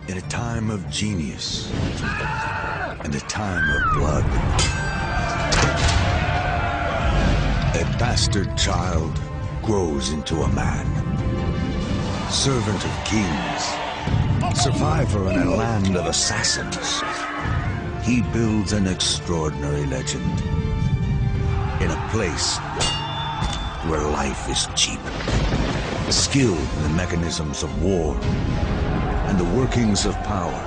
In a time of genius and a time of blood, a bastard child grows into a man, servant of kings, survivor in a land of assassins. He builds an extraordinary legend in a place where life is cheap, skilled in the mechanisms of war and the workings of power.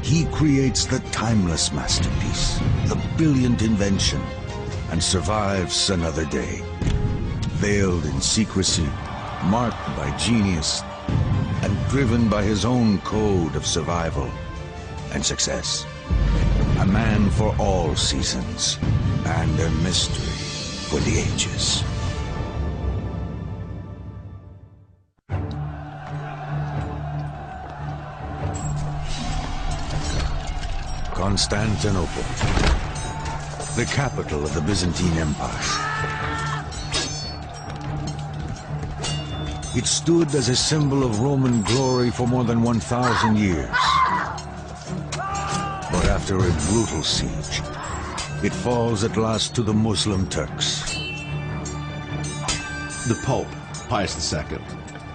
He creates the timeless masterpiece, the brilliant invention, and survives another day, veiled in secrecy, marked by genius, and driven by his own code of survival and success. A man for all seasons, and a mystery for the ages. Constantinople, the capital of the Byzantine Empire. It stood as a symbol of Roman glory for more than 1,000 years. But after a brutal siege, it falls at last to the Muslim Turks. The Pope, Pius II,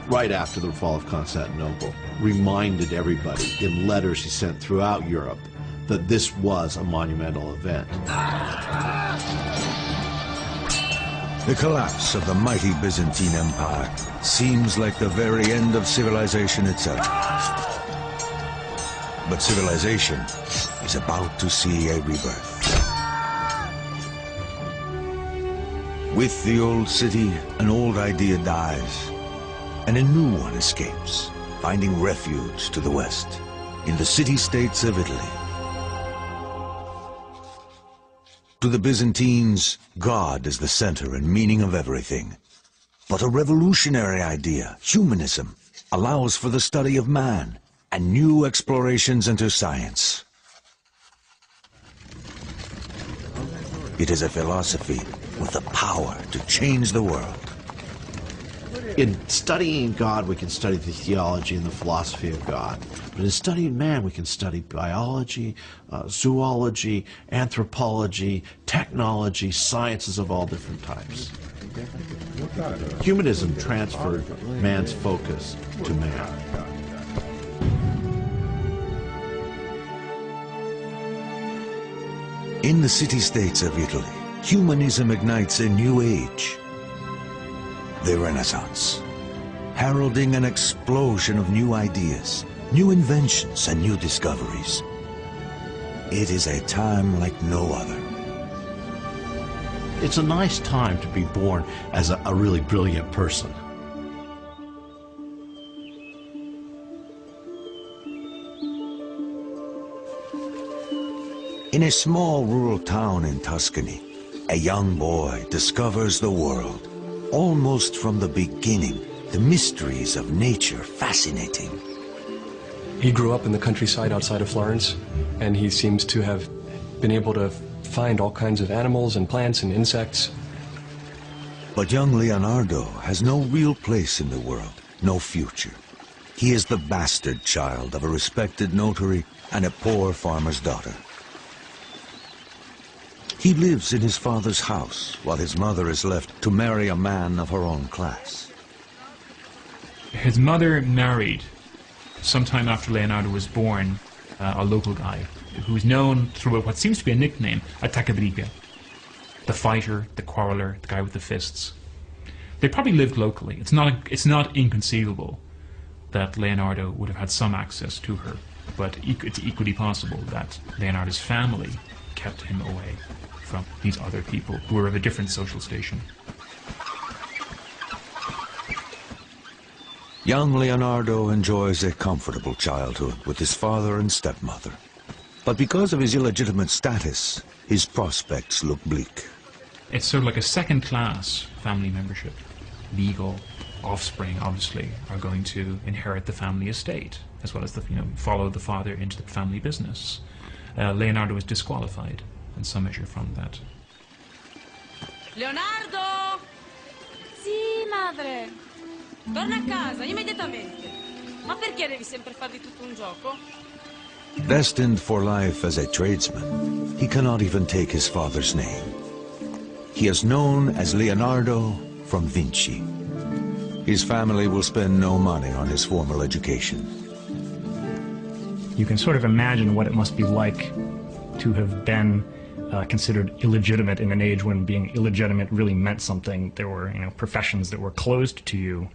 right after the fall of Constantinople, reminded everybody in letters he sent throughout Europe that this was a monumental event. The collapse of the mighty Byzantine Empire seems like the very end of civilization itself. But civilization is about to see a rebirth. With the old city, an old idea dies, and a new one escapes, finding refuge to the west, in the city-states of Italy. To the Byzantines, God is the center and meaning of everything. But a revolutionary idea, humanism, allows for the study of man and new explorations into science. It is a philosophy with the power to change the world. In studying God, we can study the theology and the philosophy of God. But in studying man, we can study biology, zoology, anthropology, technology, sciences of all different types. Humanism transferred man's focus to man. In the city-states of Italy, humanism ignites a new age, the Renaissance, heralding an explosion of new ideas, new inventions, and new discoveries. It is a time like no other. It's a nice time to be born as a really brilliant person. In a small rural town in Tuscany, a young boy discovers the world. Almost from the beginning, the mysteries of nature fascinating. He grew up in the countryside outside of Florence, and he seems to have been able to find all kinds of animals and plants and insects. But young Leonardo has no real place in the world, no future. He is the bastard child of a respected notary and a poor farmer's daughter. He lives in his father's house, while his mother is left to marry a man of her own class. His mother married, sometime after Leonardo was born, a local guy who's known through what seems to be a nickname, Attaccabriga, the fighter, the quarreler, the guy with the fists. They probably lived locally. It's not inconceivable that Leonardo would have had some access to her, but it's equally possible that Leonardo's family kept him away from these other people who were of a different social station. Young Leonardo enjoys a comfortable childhood with his father and stepmother. But because of his illegitimate status, his prospects look bleak. It's sort of like a second-class family membership. Legal offspring, obviously, are going to inherit the family estate, as well as follow the father into the family business. Leonardo is disqualified in some measure from that. Leonardo! Sì, madre. Torna a casa, immediatamente. Ma perché devi sempre far di tutto un gioco? Destined for life as a tradesman, he cannot even take his father's name. He is known as Leonardo from Vinci. His family will spend no money on his formal education. You can sort of imagine what it must be like to have been considered illegitimate in an age when being illegitimate really meant something. There were, professions that were closed to you.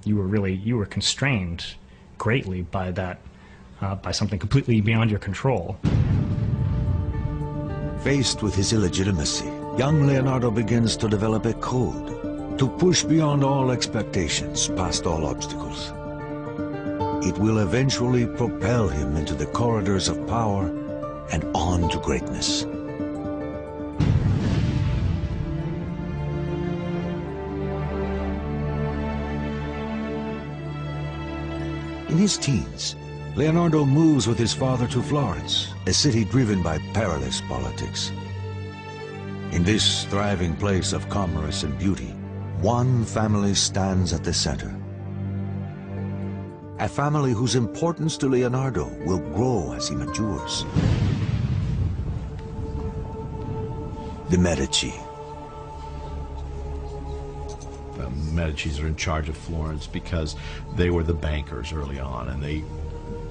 You were constrained greatly by that, by something completely beyond your control. Faced with his illegitimacy, young Leonardo begins to develop a code to push beyond all expectations, past all obstacles. It will eventually propel him into the corridors of power and on to greatness. In his teens, Leonardo moves with his father to Florence, a city driven by perilous politics. In this thriving place of commerce and beauty, one family stands at the center. A family whose importance to Leonardo will grow as he matures. The Medici. The Medicis are in charge of Florence because they were the bankers early on, and they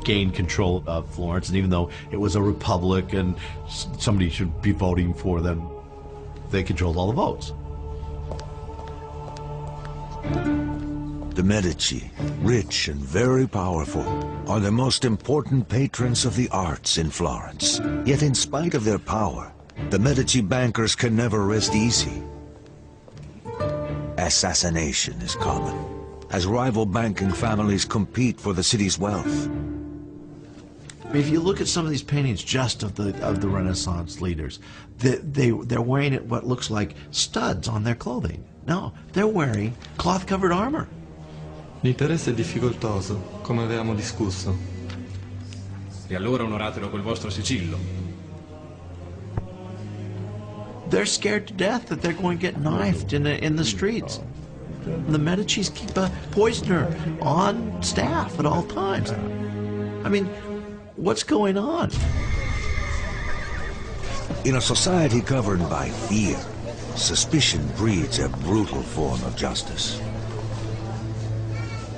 gained control of Florence. And even though it was a republic and somebody should be voting for them, they controlled all the votes. The Medici, rich and very powerful, are the most important patrons of the arts in Florence. Yet in spite of their power, the Medici bankers can never rest easy. Assassination is common, as rival banking families compete for the city's wealth. If you look at some of these paintings just of the Renaissance leaders, they're wearing what looks like studs on their clothing. No, they're wearing cloth-covered armor. L'interesse è difficoltoso, come avevamo discusso. E allora onoratelo col vostro sigillo. They're scared to death that they're going to get knifed in the streets. The Medicis keep a poisoner on staff at all times. I mean, what's going on? In a society governed by fear, suspicion breeds a brutal form of justice.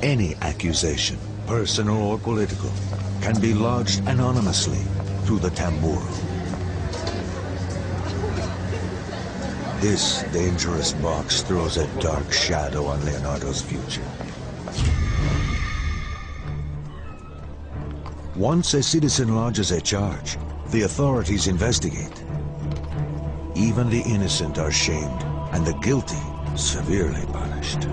Any accusation, personal or political, can be lodged anonymously through the tamburo. This dangerous box throws a dark shadow on Leonardo's future. Once a citizen lodges a charge, the authorities investigate. Even the innocent are shamed, and the guilty severely punished.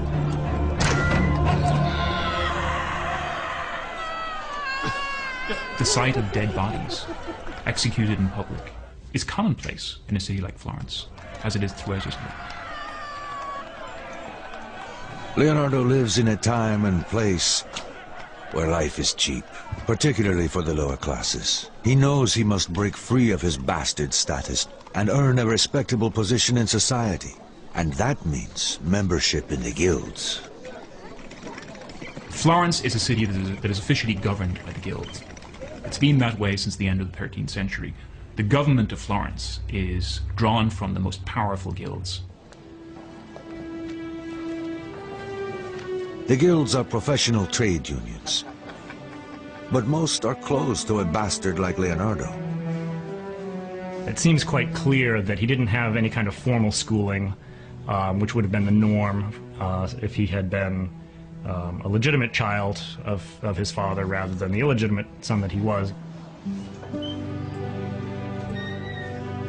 The sight of dead bodies executed in public is commonplace in a city like Florence, as it is throughout Italy. Leonardo lives in a time and place where life is cheap, particularly for the lower classes. He knows he must break free of his bastard status and earn a respectable position in society. And that means membership in the guilds. Florence is a city that is officially governed by the guilds. It's been that way since the end of the 13th century. The government of Florence is drawn from the most powerful guilds. The guilds are professional trade unions, but most are closed to a bastard like Leonardo. It seems quite clear that he didn't have any kind of formal schooling, which would have been the norm if he had been a legitimate child of his father rather than the illegitimate son that he was.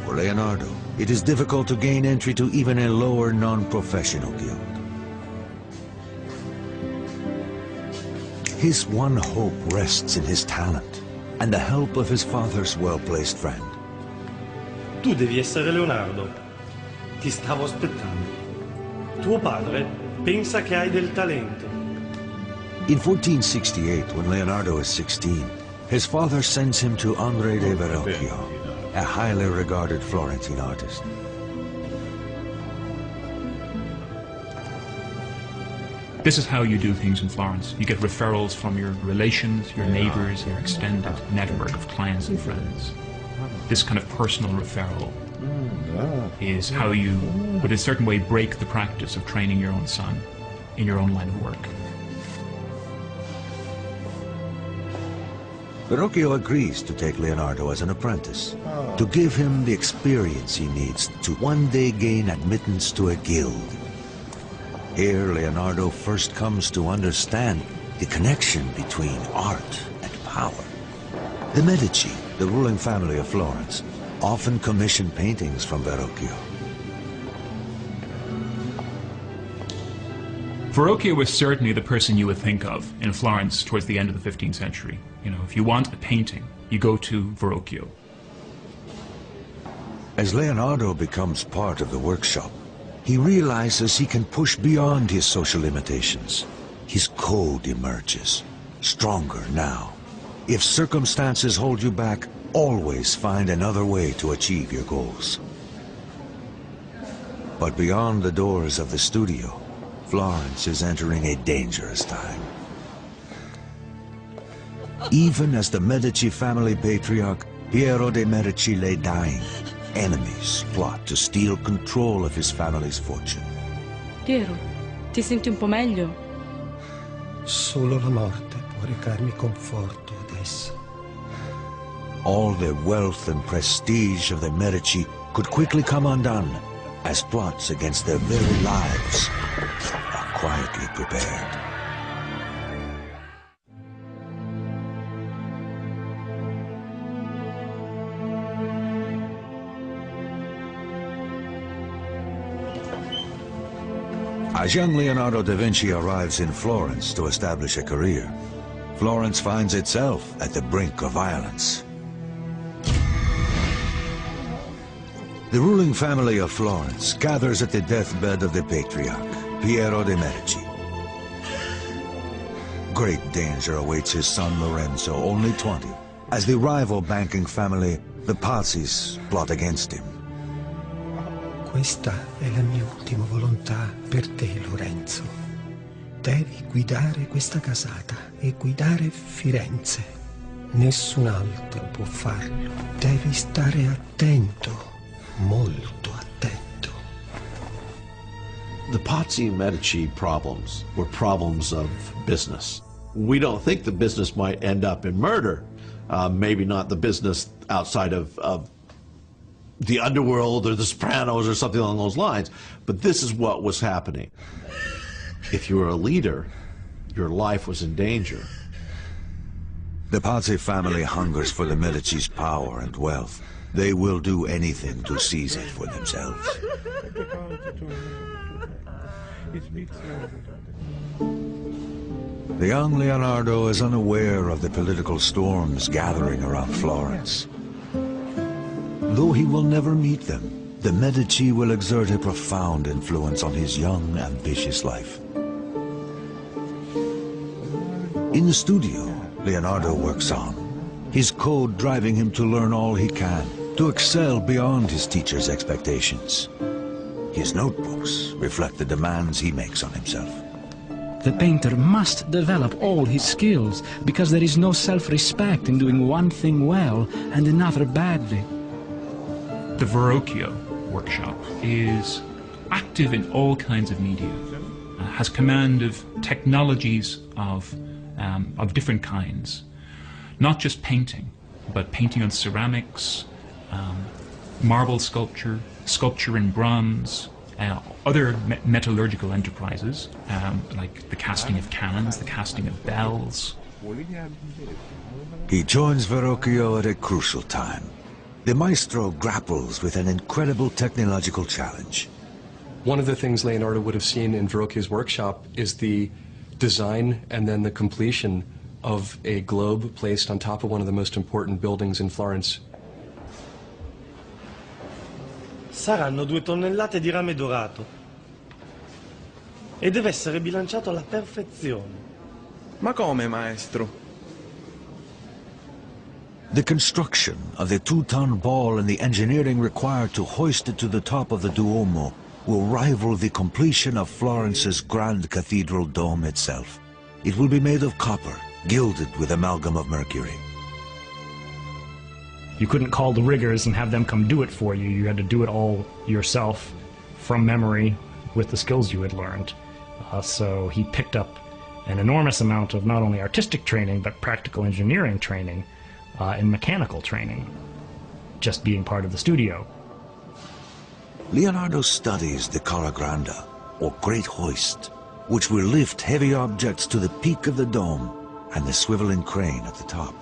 For Leonardo, it is difficult to gain entry to even a lower non-professional guild. His one hope rests in his talent and the help of his father's well-placed friend. Tu devi essere Leonardo. Ti stavo aspettando. Tuo padre pensa che hai del talento. In 1468, when Leonardo is 16, his father sends him to Andrea de Verrocchio, a highly regarded Florentine artist. This is how you do things in Florence. You get referrals from your relations, your neighbors, your extended network of clients and friends. This kind of personal referral is how you, would in a certain way, break the practice of training your own son in your own line of work. Verrocchio agrees to take Leonardo as an apprentice, to give him the experience he needs to one day gain admittance to a guild. Here, Leonardo first comes to understand the connection between art and power. The Medici, the ruling family of Florence, often commissioned paintings from Verrocchio. Verrocchio was certainly the person you would think of in Florence towards the end of the 15th century. You know, if you want a painting, you go to Verrocchio. As Leonardo becomes part of the workshop, he realizes he can push beyond his social limitations. His code emerges, stronger now. If circumstances hold you back, always find another way to achieve your goals. But beyond the doors of the studio, Florence is entering a dangerous time. Even as the Medici family patriarch, Piero de' Medici lay dying, enemies plot to steal control of his family's fortune. Piero, ti senti un po' meglio? Solo la morte può recarmi conforto adesso. All the wealth and prestige of the Medici could quickly come undone as plots against their very lives are quietly prepared. As young Leonardo da Vinci arrives in Florence to establish a career, Florence finds itself at the brink of violence. The ruling family of Florence gathers at the deathbed of the patriarch, Piero de' Medici. Great danger awaits his son Lorenzo, only 20, as the rival banking family, the Pazis, plot against him. Questa è la mia ultima volontà per te, Lorenzo. Devi guidare questa casata e guidare Firenze. Nessun altro può farlo. Devi stare attento, molto attento. The Pazzi-Medici problems were problems of business. We don't think the business might end up in murder. Maybe not the business outside of the underworld or the Sopranos or something along those lines, but this is what was happening. If you were a leader, your life was in danger. The Pazzi family hungers for the Medici's power and wealth. They will do anything to seize it for themselves. The young Leonardo is unaware of the political storms gathering around Florence. Though he will never meet them, the Medici will exert a profound influence on his young, ambitious life. In the studio, Leonardo works on, his code driving him to learn all he can, to excel beyond his teacher's expectations. His notebooks reflect the demands he makes on himself. The painter must develop all his skills, because there is no self-respect in doing one thing well and another badly. The Verrocchio workshop is active in all kinds of media, has command of technologies of different kinds. Not just painting, but painting on ceramics, marble sculpture, sculpture in bronze, other metallurgical enterprises, like the casting of cannons, the casting of bells. He joins Verrocchio at a crucial time. The maestro grapples with an incredible technological challenge. One of the things Leonardo would have seen in Verrocchio's workshop is the design and then the completion of a globe placed on top of one of the most important buildings in Florence. Saranno 2 tonnellate di rame dorato e deve essere bilanciato alla perfezione. Ma come, maestro? The construction of the 2-ton ball and the engineering required to hoist it to the top of the Duomo will rival the completion of Florence's grand cathedral dome itself. It will be made of copper, gilded with amalgam of mercury. You couldn't call the riggers and have them come do it for you. You had to do it all yourself from memory with the skills you had learned. So he picked up an enormous amount of not only artistic training, but practical engineering training and mechanical training, just being part of the studio. Leonardo studies the Cara Granda, or Great Hoist, which will lift heavy objects to the peak of the dome and the swiveling crane at the top.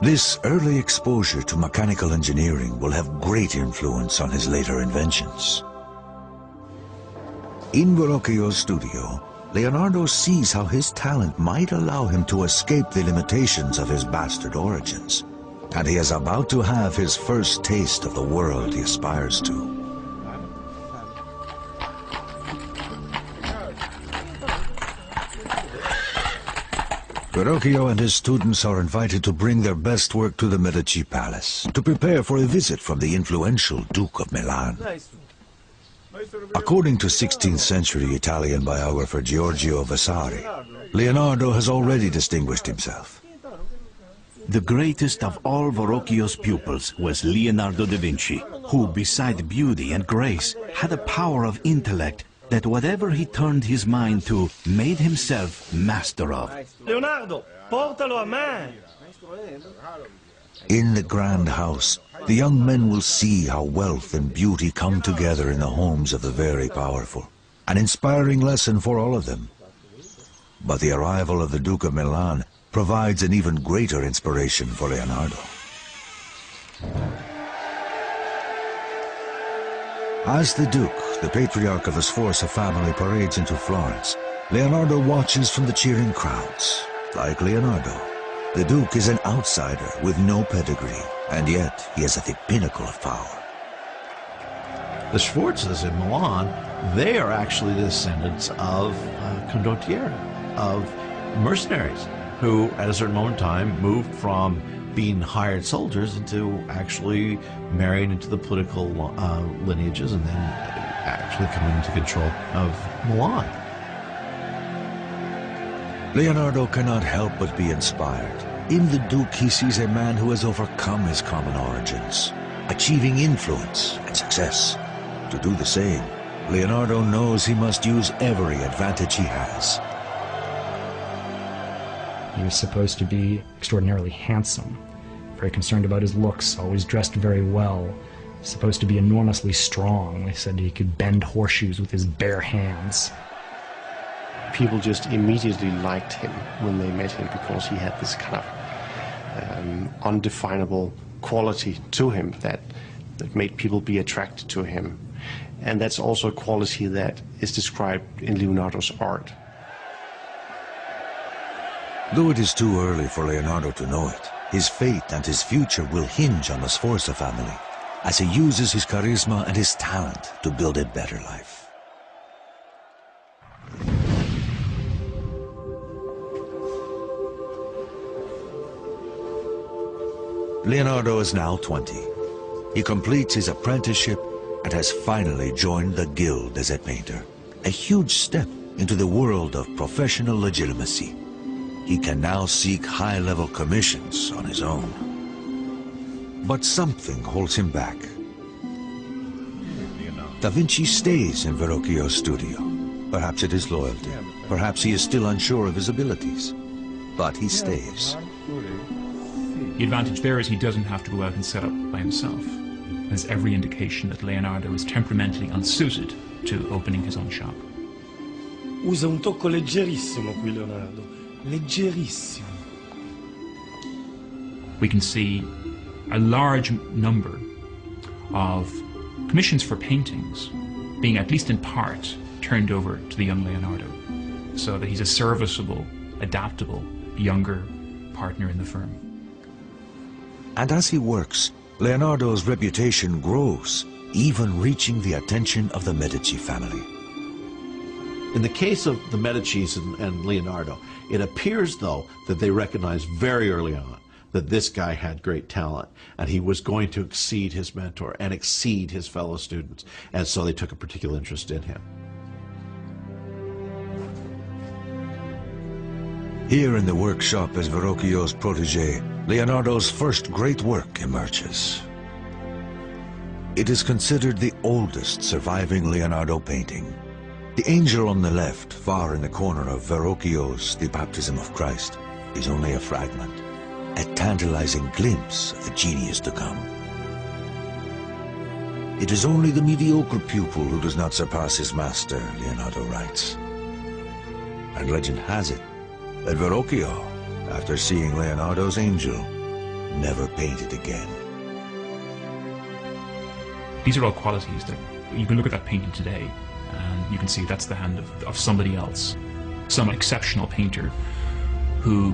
This early exposure to mechanical engineering will have great influence on his later inventions. In Verrocchio's studio, Leonardo sees how his talent might allow him to escape the limitations of his bastard origins, and he is about to have his first taste of the world he aspires to. Verrocchio and his students are invited to bring their best work to the Medici Palace to prepare for a visit from the influential Duke of Milan. According to 16th century Italian biographer Giorgio Vasari, Leonardo has already distinguished himself. The greatest of all Verrocchio's pupils was Leonardo da Vinci, who, beside beauty and grace, had a power of intellect that whatever he turned his mind to, made himself master of. Leonardo, portalo a me! In the grand house, the young men will see how wealth and beauty come together in the homes of the very powerful. An inspiring lesson for all of them. But the arrival of the Duke of Milan provides an even greater inspiration for Leonardo. As the Duke, the patriarch of the Sforza family, parades into Florence, Leonardo watches from the cheering crowds. Like Leonardo, the Duke is an outsider with no pedigree, and yet he is at the pinnacle of power. The Sforzas in Milan, they are actually the descendants of condottieri, of mercenaries, who at a certain moment in time moved from being hired soldiers into actually marrying into the political lineages and then actually coming into control of Milan. Leonardo cannot help but be inspired. In the Duke, he sees a man who has overcome his common origins, achieving influence and success. To do the same, Leonardo knows he must use every advantage he has. He was supposed to be extraordinarily handsome, very concerned about his looks, always dressed very well, supposed to be enormously strong. They said he could bend horseshoes with his bare hands. People just immediately liked him when they met him because he had this kind of undefinable quality to him that made people be attracted to him. And that's also a quality that is described in Leonardo's art. Though it is too early for Leonardo to know it, his fate and his future will hinge on the Sforza family as he uses his charisma and his talent to build a better life. Leonardo is now 20. He completes his apprenticeship and has finally joined the guild as a painter, a huge step into the world of professional legitimacy. He can now seek high-level commissions on his own. But something holds him back. DaVinci stays in Verrocchio's studio. Perhaps it is loyalty. Perhaps he is still unsure of his abilities. But he stays. The advantage there is he doesn't have to go out and set up by himself. There's every indication that Leonardo is temperamentally unsuited to opening his own shop. Usa un tocco leggerissimo qui, Leonardo. Leggerissimo. We can see a large number of commissions for paintings being, at least in part, turned over to the young Leonardo, so that he's a serviceable, adaptable, younger partner in the firm. And as he works, Leonardo's reputation grows, even reaching the attention of the Medici family. In the case of the Medicis and Leonardo, it appears, though, that they recognize very early on that this guy had great talent, and he was going to exceed his mentor and exceed his fellow students, and so they took a particular interest in him. Here in the workshop as Verrocchio's protege, Leonardo's first great work emerges. It is considered the oldest surviving Leonardo painting. The angel on the left, far in the corner of Verrocchio's The Baptism of Christ, is only a fragment, a tantalizing glimpse of the genius to come. It is only the mediocre pupil who does not surpass his master, Leonardo writes. And legend has it that Verrocchio, after seeing Leonardo's angel, never painted again. These are all qualities that you can look at that painting today and you can see that's the hand of somebody else, some exceptional painter who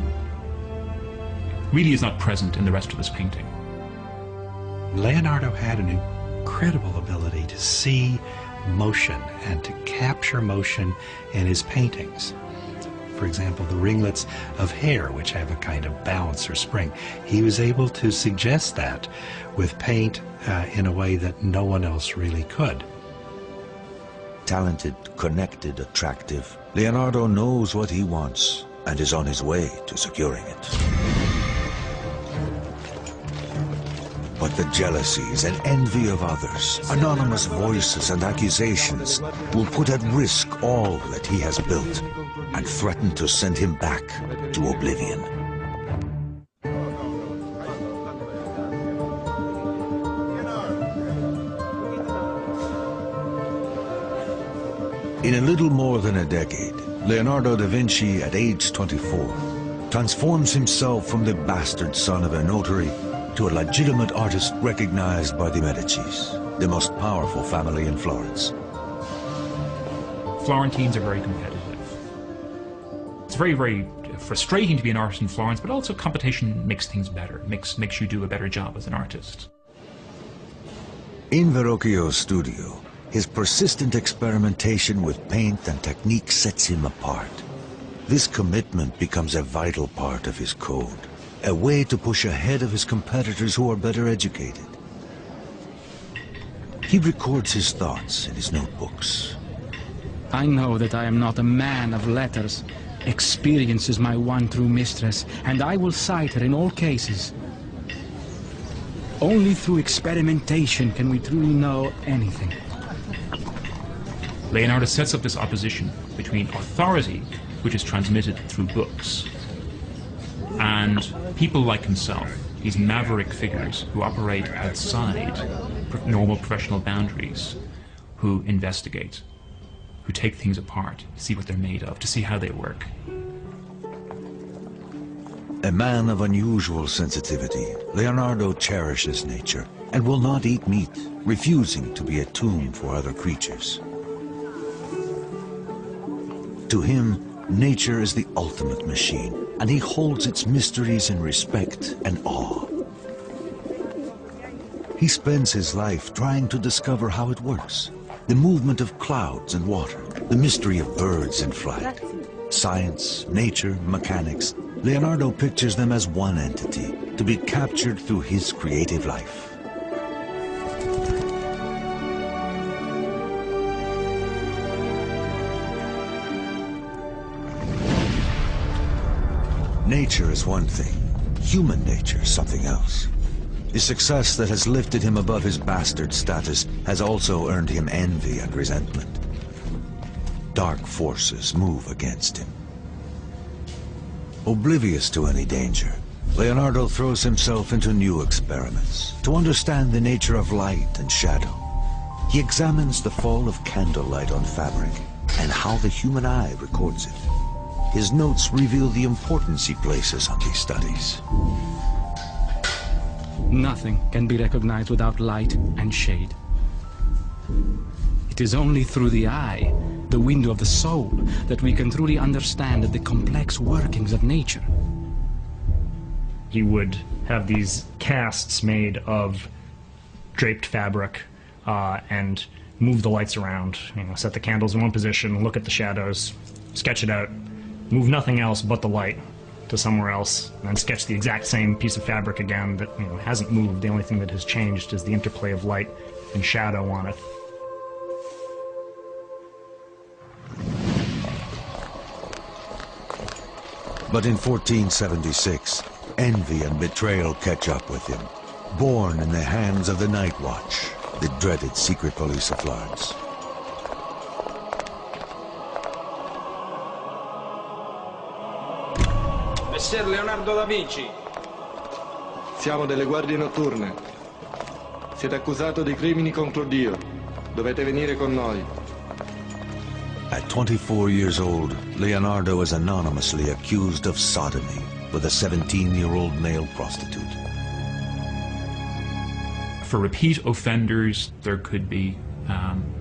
really is not present in the rest of this painting. Leonardo had an incredible ability to see motion and to capture motion in his paintings. For example, the ringlets of hair, which have a kind of bounce or spring. He was able to suggest that with paint in a way that no one else really could. Talented, connected, attractive, Leonardo knows what he wants and is on his way to securing it. But the jealousies and envy of others, anonymous voices and accusations will put at risk all that he has built and threaten to send him back to oblivion. In a little more than a decade, Leonardo da Vinci, at age 24, transforms himself from the bastard son of a notary to a legitimate artist recognized by the Medicis, the most powerful family in Florence. Florentines are very competitive. It's very, very frustrating to be an artist in Florence, but also competition makes things better, makes you do a better job as an artist. In Verrocchio's studio, his persistent experimentation with paint and technique sets him apart. This commitment becomes a vital part of his code, a way to push ahead of his competitors who are better educated. He records his thoughts in his notebooks. I know that I am not a man of letters. Experience is my one true mistress, and I will cite her in all cases. Only through experimentation can we truly know anything. Leonardo sets up this opposition between authority, which is transmitted through books, and people like himself, these maverick figures who operate outside normal professional boundaries, who investigate, who take things apart, see what they're made of, to see how they work. A man of unusual sensitivity, Leonardo cherishes nature and will not eat meat, refusing to be a tomb for other creatures. To him, nature is the ultimate machine, and he holds its mysteries in respect and awe. He spends his life trying to discover how it works. The movement of clouds and water, the mystery of birds in flight. Science, nature, mechanics, Leonardo pictures them as one entity, to be captured through his creative life. Nature is one thing, human nature something else. The success that has lifted him above his bastard status has also earned him envy and resentment. Dark forces move against him. Oblivious to any danger, Leonardo throws himself into new experiments to understand the nature of light and shadow. He examines the fall of candlelight on fabric and how the human eye records it. His notes reveal the importance he places on these studies. Nothing can be recognized without light and shade. It is only through the eye, the window of the soul, that we can truly understand the complex workings of nature. He would have these casts made of draped fabric and move the lights around, set the candles in one position, look at the shadows, sketch it out, move nothing else but the light to somewhere else and then sketch the exact same piece of fabric again that hasn't moved. The only thing that has changed is the interplay of light and shadow on it. But in 1476, envy and betrayal catch up with him. Born in the hands of the Night Watch, the dreaded secret police of Florence. Messer Leonardo da Vinci. Siamo delle guardie notturne. Siete accusato di crimini contro Dio. Dovete venire con noi. At 24 years old, Leonardo is anonymously accused of sodomy with a 17-year-old male prostitute. For repeat offenders, there could be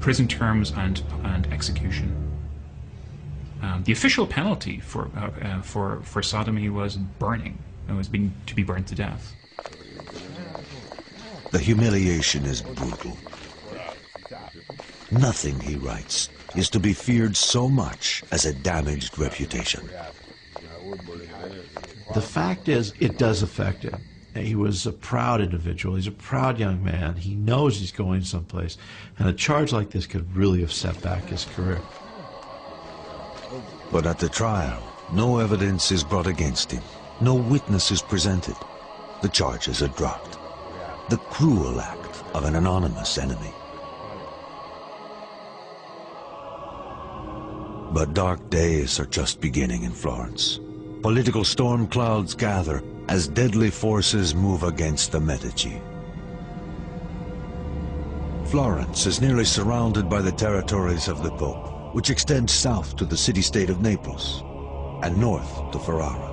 prison terms and execution. The official penalty for sodomy was burning. It was to be burnt to death. The humiliation is brutal. Nothing, he writes, is to be feared so much as a damaged reputation. The fact is, it does affect him. He was a proud individual. He's a proud young man. He knows he's going someplace. And a charge like this could really have set back his career. But at the trial, no evidence is brought against him. No witness is presented. The charges are dropped. The cruel act of an anonymous enemy. But dark days are just beginning in Florence. Political storm clouds gather as deadly forces move against the Medici. Florence is nearly surrounded by the territories of the Pope, which extend south to the city-state of Naples and north to Ferrara.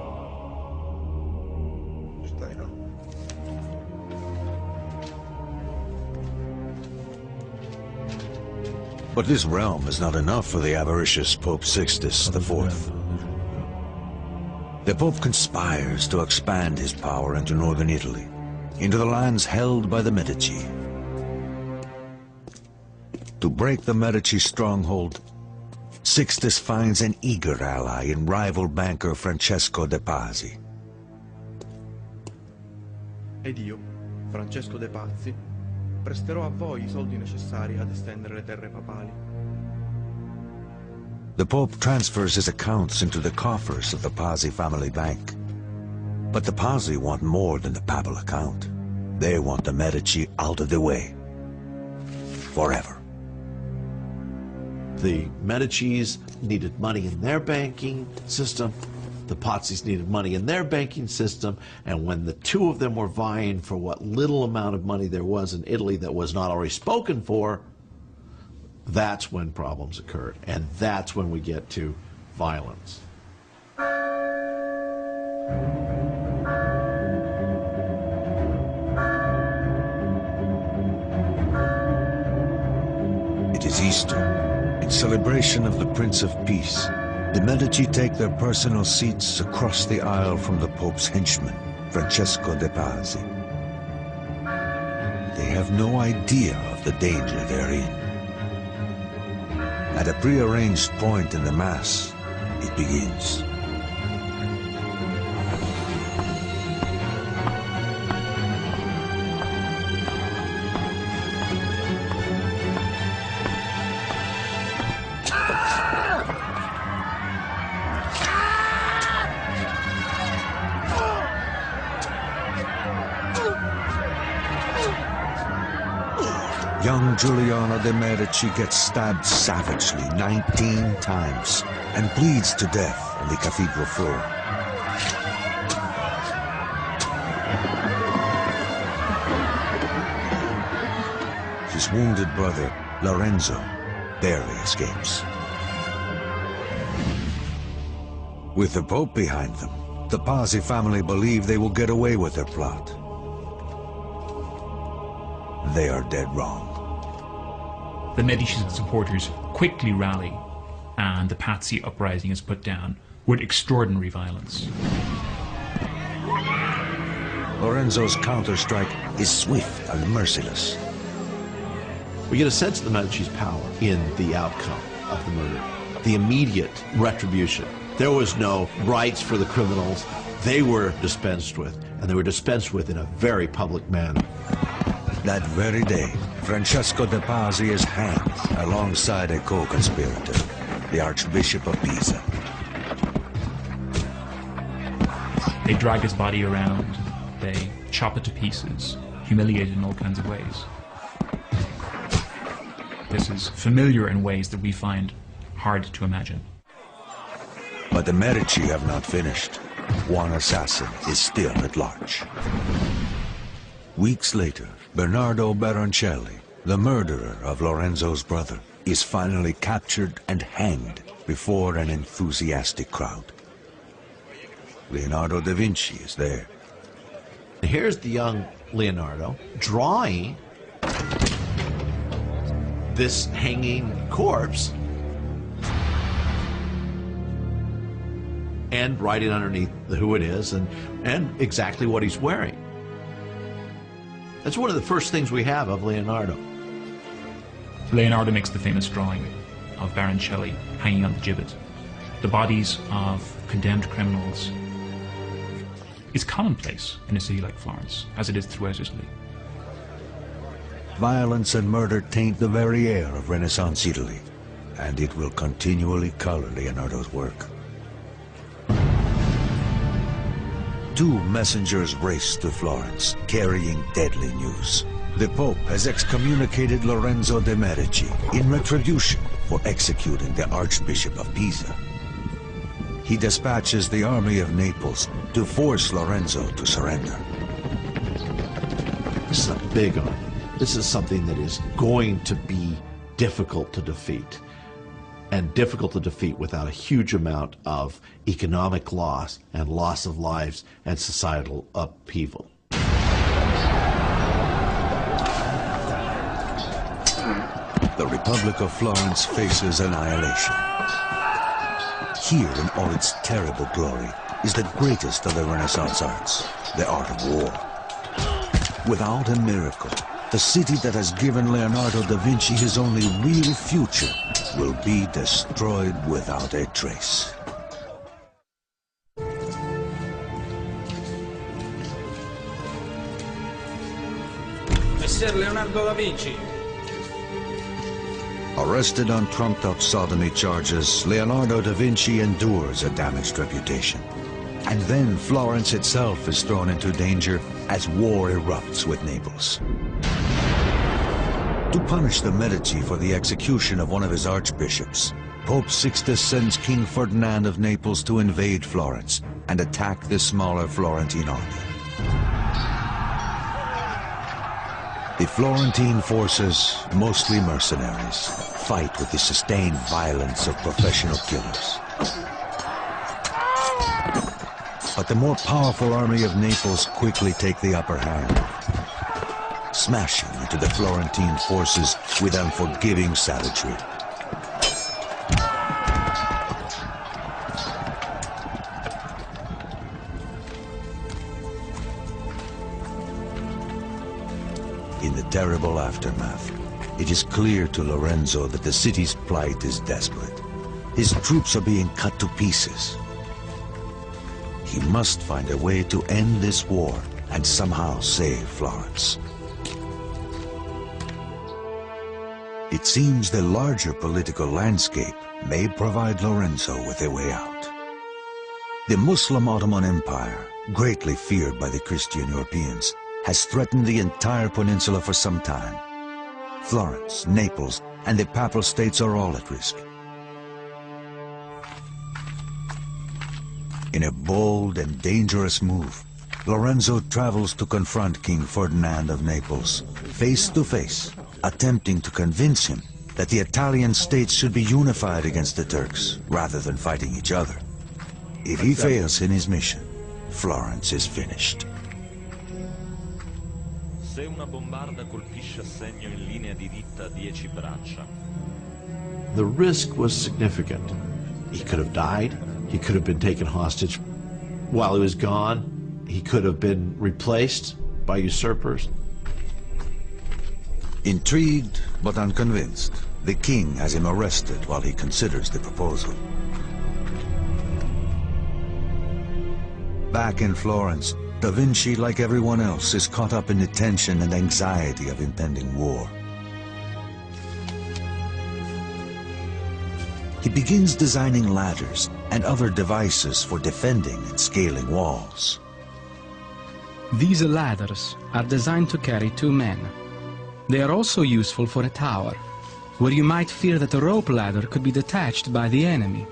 But this realm is not enough for the avaricious Pope Sixtus IV. The Pope conspires to expand his power into northern Italy, into the lands held by the Medici. To break the Medici stronghold, Sixtus finds an eager ally in rival banker Francesco de Pazzi. Ed io, Francesco de Pazzi, presterò a voi I soldi necessari ad estendere le terre papali. The Pope transfers his accounts into the coffers of the Pazzi family bank. But the Pazzi want more than the papal account. They want the Medici out of the way. Forever. The Medicis needed money in their banking system. The Pazzis needed money in their banking system. And when the two of them were vying for what little amount of money there was in Italy that was not already spoken for, that's when problems occurred. And that's when we get to violence. It is Easter. In celebration of the Prince of Peace, the Medici take their personal seats across the aisle from the Pope's henchman, Francesco de Pazzi. They have no idea of the danger they're in. At a prearranged point in the Mass, it begins. Young Giuliano de' Medici gets stabbed savagely 19 times and bleeds to death on the cathedral floor. His wounded brother, Lorenzo, barely escapes. With the Pope behind them, the Pazzi family believe they will get away with their plot. They are dead wrong. The Medici's supporters quickly rally, and the Pazzi uprising is put down with extraordinary violence. Lorenzo's counter-strike is swift and merciless. We get a sense of the Medici's power in the outcome of the murder, the immediate retribution. There was no rights for the criminals. they were dispensed with, and they were dispensed with in a very public manner. That very day, Francesco de' Pazzi is hanged alongside a co-conspirator, the Archbishop of Pisa. They drag his body around, they chop it to pieces, humiliate it in all kinds of ways. This is familiar in ways that we find hard to imagine. But the Medici have not finished. One assassin is still at large. Weeks later, Bernardo Baroncelli, the murderer of Lorenzo's brother, is finally captured and hanged before an enthusiastic crowd. Leonardo da Vinci is there. Here's the young Leonardo drawing this hanging corpse and writing underneath who it is and exactly what he's wearing. That's one of the first things we have of Leonardo. Leonardo makes the famous drawing of Baroncelli hanging on the gibbet. The bodies of condemned criminals is commonplace in a city like Florence, as it is throughout Italy. Violence and murder taint the very air of Renaissance Italy, and it will continually color Leonardo's work. Two messengers race to Florence, carrying deadly news. The Pope has excommunicated Lorenzo de' Medici in retribution for executing the Archbishop of Pisa. He dispatches the army of Naples to force Lorenzo to surrender. This is a big army. This is something that is going to be difficult to defeat, and difficult to defeat without a huge amount of economic loss and loss of lives and societal upheaval. The Republic of Florence faces annihilation. Here in all its terrible glory is the greatest of the Renaissance arts, the art of war. Without a miracle, the city that has given Leonardo da Vinci his only real future will be destroyed without a trace. Messer Leonardo da Vinci. Arrested on trumped-up sodomy charges, Leonardo da Vinci endures a damaged reputation. And then Florence itself is thrown into danger as war erupts with Naples. To punish the Medici for the execution of one of his archbishops, Pope Sixtus sends King Ferdinand of Naples to invade Florence and attack the smaller Florentine army. The Florentine forces, mostly mercenaries, fight with the sustained violence of professional killers. But the more powerful army of Naples quickly take the upper hand, smashing into the Florentine forces with unforgiving savagery. In the terrible aftermath, it is clear to Lorenzo that the city's plight is desperate. His troops are being cut to pieces. He must find a way to end this war and somehow save Florence. It seems the larger political landscape may provide Lorenzo with a way out. The Muslim Ottoman Empire, greatly feared by the Christian Europeans, has threatened the entire peninsula for some time. Florence, Naples, and the Papal States are all at risk. In a bold and dangerous move, Lorenzo travels to confront King Ferdinand of Naples, face to face, attempting to convince him that the Italian states should be unified against the Turks, rather than fighting each other. If he fails in his mission, Florence is finished. Se una bombarda colpisce a segno in linea diritta 10 braccia. The risk was significant. He could have died. He could have been taken hostage while he was gone. He could have been replaced by usurpers. Intrigued but unconvinced, the king has him arrested while he considers the proposal. Back in Florence, Da Vinci, like everyone else, is caught up in the tension and anxiety of impending war. He begins designing ladders and other devices for defending and scaling walls. These ladders are designed to carry 2 men. They are also useful for a tower, where you might fear that a rope ladder could be detached by the enemy.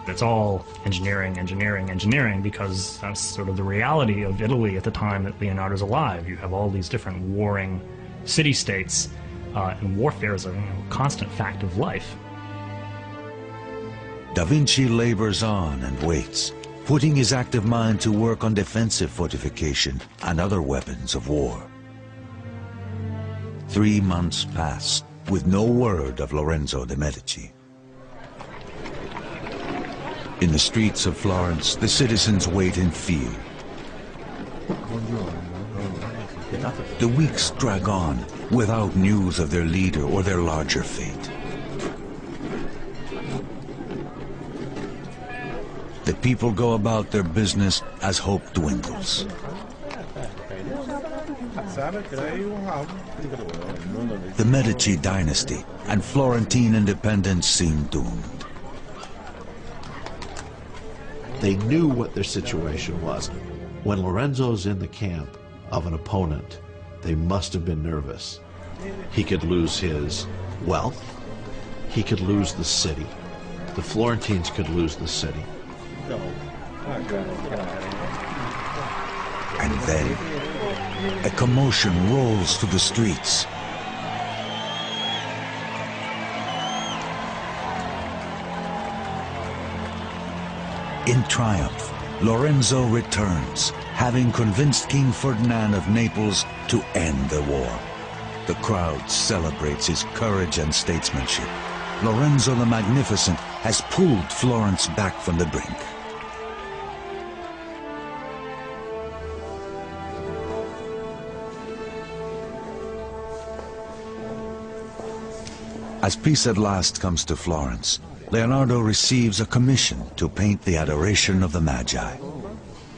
It's all engineering, engineering, engineering, because that's sort of the reality of Italy at the time that Leonardo's alive. You have all these different warring city-states, and warfare is a constant fact of life. Da Vinci labors on and waits, putting his active mind to work on defensive fortification and other weapons of war. 3 months pass with no word of Lorenzo de' Medici. In the streets of Florence, the citizens wait in fear. The weeks drag on without news of their leader or their larger fate. The people go about their business as hope dwindles. The Medici dynasty and Florentine independence seem doomed. They knew what their situation was. When Lorenzo's in the camp of an opponent, they must have been nervous. He could lose his wealth. He could lose the city. The Florentines could lose the city. And then, a commotion rolls through the streets. In triumph, Lorenzo returns, having convinced King Ferdinand of Naples to end the war. The crowd celebrates his courage and statesmanship. Lorenzo the Magnificent has pulled Florence back from the brink. As peace at last comes to Florence, Leonardo receives a commission to paint the Adoration of the Magi,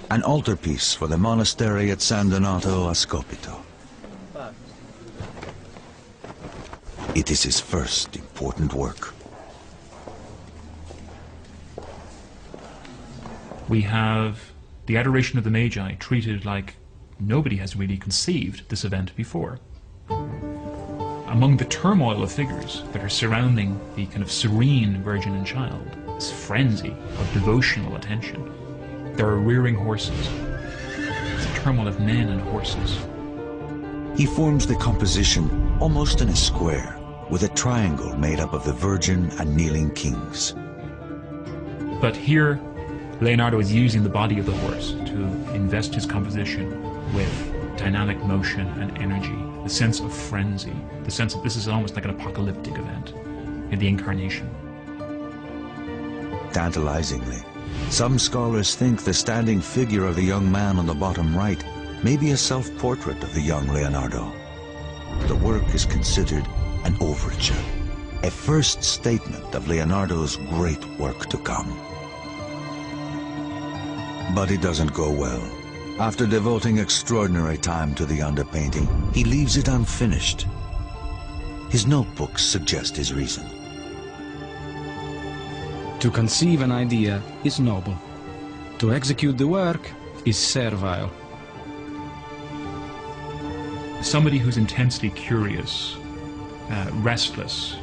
an altarpiece for the monastery at San Donato a Scopito. It is his first important work. We have the Adoration of the Magi treated like nobody has really conceived this event before. Among the turmoil of figures that are surrounding the kind of serene Virgin and Child, this frenzy of devotional attention, there are rearing horses. It's a turmoil of men and horses. He forms the composition almost in a square, with a triangle made up of the Virgin and kneeling kings. But here, Leonardo is using the body of the horse to invest his composition with dynamic motion and energy, the sense of frenzy, the sense that this is almost like an apocalyptic event in the incarnation. Tantalizingly, some scholars think the standing figure of the young man on the bottom right may be a self-portrait of the young Leonardo. The work is considered an overture, a first statement of Leonardo's great work to come. But it doesn't go well. After devoting extraordinary time to the underpainting, he leaves it unfinished. His notebooks suggest his reason. To conceive an idea is noble. To execute the work is servile. Somebody who's intensely curious, restless,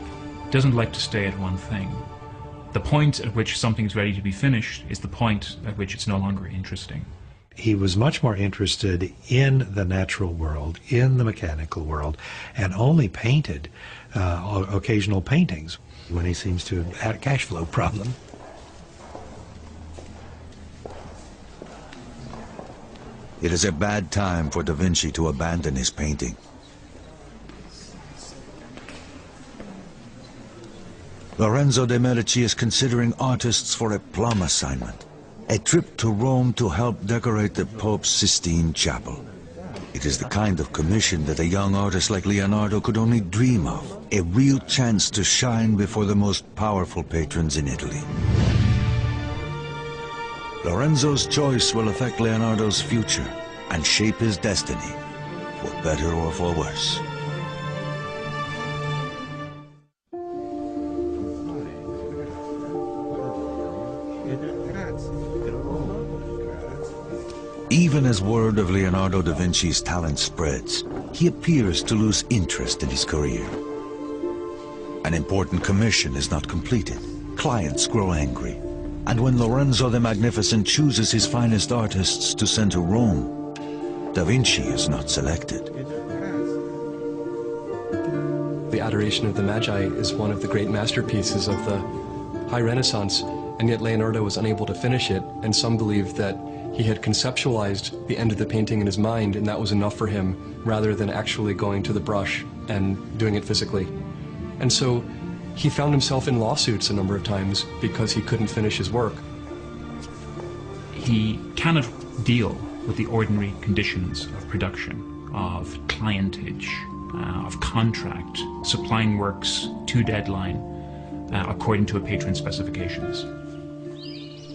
doesn't like to stay at one thing. The point at which something is ready to be finished is the point at which it's no longer interesting. He was much more interested in the natural world, in the mechanical world, and only painted occasional paintings when he seems to have had a cash flow problem. It is a bad time for Da Vinci to abandon his painting. Lorenzo de' Medici is considering artists for a plum assignment, a trip to Rome to help decorate the Pope's Sistine Chapel. It is the kind of commission that a young artist like Leonardo could only dream of, a real chance to shine before the most powerful patrons in Italy. Lorenzo's choice will affect Leonardo's future and shape his destiny, for better or for worse. Even as word of Leonardo da Vinci's talent spreads, he appears to lose interest in his career. An important commission is not completed. Clients grow angry. And when Lorenzo the Magnificent chooses his finest artists to send to Rome, Da Vinci is not selected. The Adoration of the Magi is one of the great masterpieces of the High Renaissance, and yet Leonardo was unable to finish it, and some believe that he had conceptualized the end of the painting in his mind, and that was enough for him, rather than actually going to the brush and doing it physically. And so he found himself in lawsuits a number of times because he couldn't finish his work. He cannot deal with the ordinary conditions of production, of clientage, of contract, supplying works to deadline, according to a patron's specifications.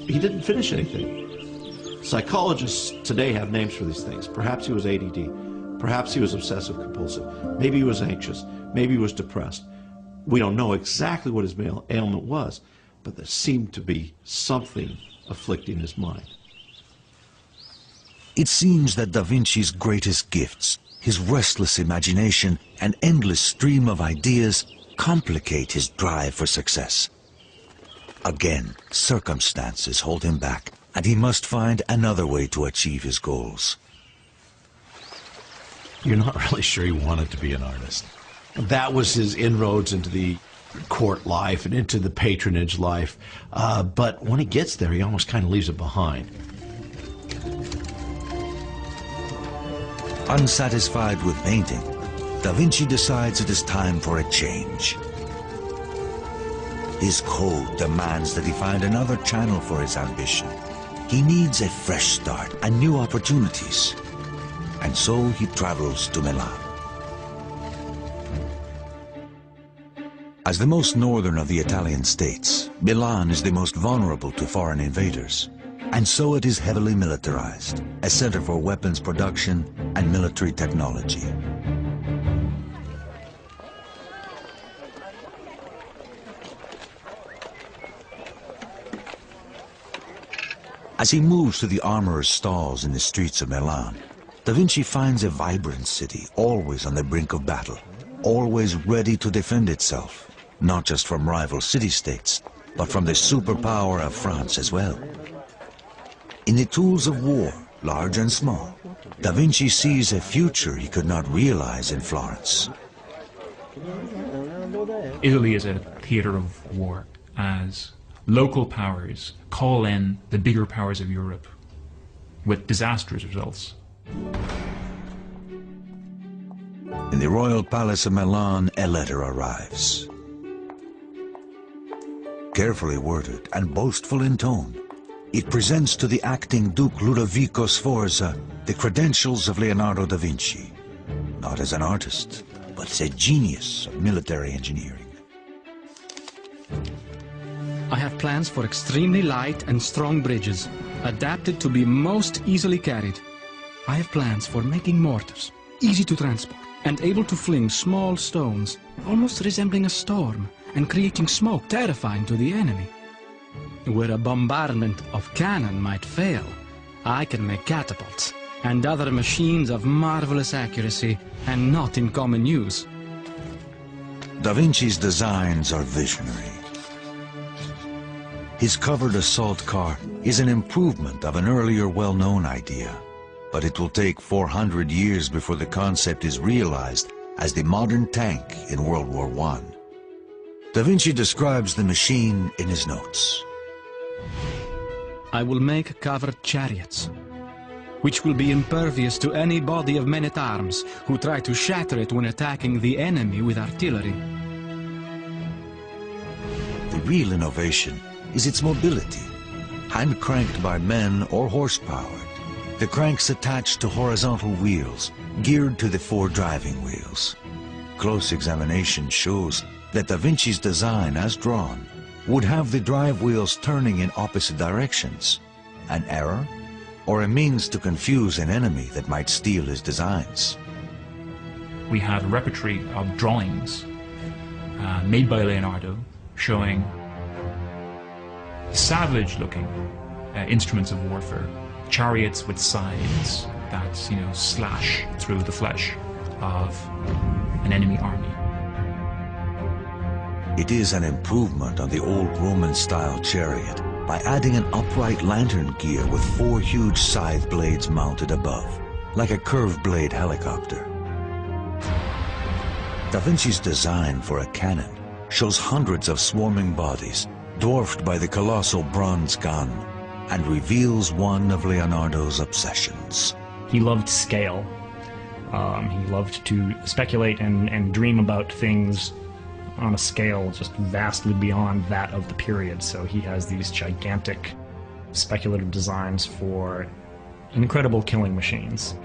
He didn't finish anything. Psychologists today have names for these things. Perhaps he was ADD. Perhaps he was obsessive compulsive. Maybe he was anxious. Maybe he was depressed. We don't know exactly what his ailment was, but there seemed to be something afflicting his mind. It seems that Da Vinci's greatest gifts, his restless imagination and endless stream of ideas, complicate his drive for success. Again, circumstances hold him back, and he must find another way to achieve his goals. You're not really sure he wanted to be an artist. That was his inroads into the court life and into the patronage life. But when he gets there, he almost kind of leaves it behind. Unsatisfied with painting, Da Vinci decides it is time for a change. His code demands that he find another channel for his ambition. He needs a fresh start and new opportunities. And so he travels to Milan. As the most northern of the Italian states, Milan is the most vulnerable to foreign invaders. And so it is heavily militarized, a center for weapons production and military technology. As he moves to the armorer's stalls in the streets of Milan, Da Vinci finds a vibrant city, always on the brink of battle, always ready to defend itself, not just from rival city-states, but from the superpower of France as well. In the tools of war, large and small, Da Vinci sees a future he could not realize in Florence. Italy is a theater of war, as local powers call in the bigger powers of Europe, with disastrous results. In the royal palace of Milan, a letter arrives. Carefully worded and boastful in tone, it presents to the acting Duke Ludovico Sforza the credentials of Leonardo da Vinci, not as an artist, but as a genius of military engineering. I have plans for extremely light and strong bridges, adapted to be most easily carried. I have plans for making mortars, easy to transport, and able to fling small stones, almost resembling a storm, and creating smoke terrifying to the enemy. Where a bombardment of cannon might fail, I can make catapults and other machines of marvelous accuracy and not in common use. Da Vinci's designs are visionary. His covered assault car is an improvement of an earlier well-known idea, but it will take 400 years before the concept is realized as the modern tank in World War I. Da Vinci describes the machine in his notes. I will make covered chariots, which will be impervious to any body of men-at-arms who try to shatter it when attacking the enemy with artillery. The real innovation is its mobility, hand-cranked by men or horse-powered. The cranks attached to horizontal wheels, geared to the 4 driving wheels. Close examination shows that Da Vinci's design, as drawn, would have the drive wheels turning in opposite directions, an error, or a means to confuse an enemy that might steal his designs? We have a repertoire of drawings made by Leonardo showing savage-looking instruments of warfare, chariots with scythes that, slash through the flesh of an enemy army. It is an improvement on the old Roman-style chariot by adding an upright lantern gear with 4 huge scythe blades mounted above, like a curved blade helicopter. Da Vinci's design for a cannon shows hundreds of swarming bodies, dwarfed by the colossal bronze gun, and reveals one of Leonardo's obsessions. He loved scale. He loved to speculate and dream about things on a scale just vastly beyond that of the period. So he has these gigantic speculative designs for incredible killing machines.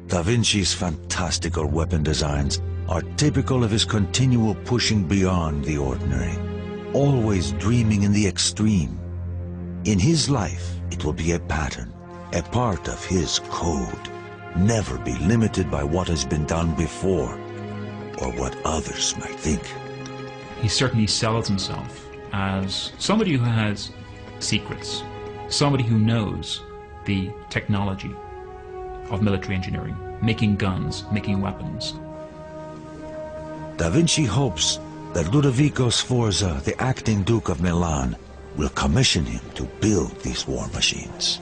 Da Vinci's fantastical weapon designs are typical of his continual pushing beyond the ordinary, always dreaming in the extreme. In his life, it will be a pattern, a part of his code. Never be limited by what has been done before, or what others might think. He certainly sells himself as somebody who has secrets, somebody who knows the technology of military engineering, making guns, making weapons. Da Vinci hopes that Ludovico Sforza, the acting Duke of Milan, will commission him to build these war machines.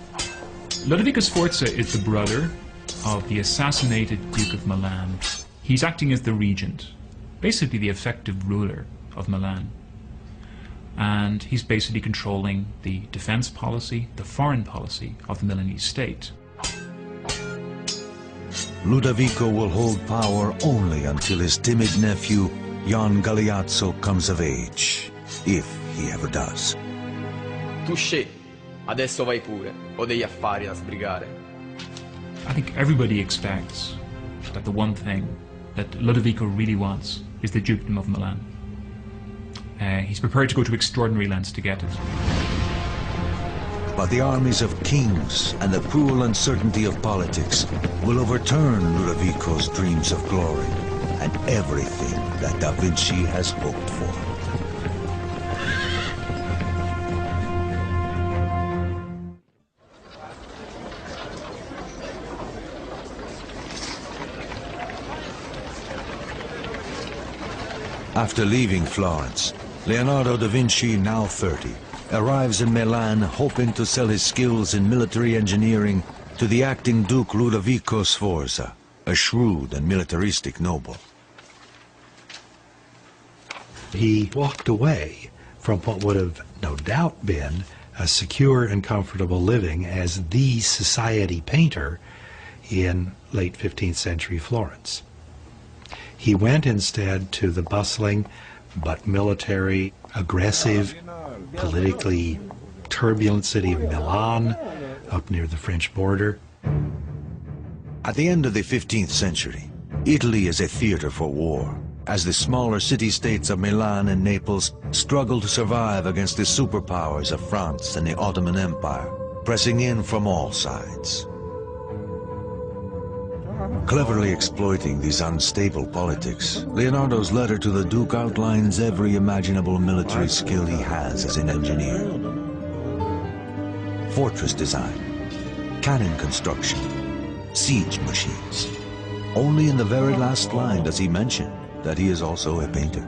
Ludovico Sforza is the brother of the assassinated Duke of Milan. He's acting as the regent, basically the effective ruler of Milan. And he's basically controlling the defense policy, the foreign policy of the Milanese state. Ludovico will hold power only until his timid nephew, Jan Galeazzo, comes of age, if he ever does. Touché, adesso vai pure, ho degli affari da sbrigare. I think everybody expects that the one thing that Ludovico really wants is the dukedom of Milan. He's prepared to go to extraordinary lengths to get it. But the armies of kings and the cruel uncertainty of politics will overturn Ludovico's dreams of glory and everything that Da Vinci has hoped for. After leaving Florence, Leonardo da Vinci, now 30, arrives in Milan hoping to sell his skills in military engineering to the acting Duke Ludovico Sforza, a shrewd and militaristic noble. He walked away from what would have no doubt been a secure and comfortable living as the society painter in late 15th century Florence. He went instead to the bustling but military, aggressive, politically turbulent city of Milan, up near the French border. At the end of the 15th century, Italy is a theater for war, as the smaller city-states of Milan and Naples struggle to survive against the superpowers of France and the Ottoman Empire, pressing in from all sides. Cleverly exploiting these unstable politics, Leonardo's letter to the Duke outlines every imaginable military skill he has as an engineer. Fortress design, cannon construction, siege machines. Only in the very last line does he mention that he is also a painter.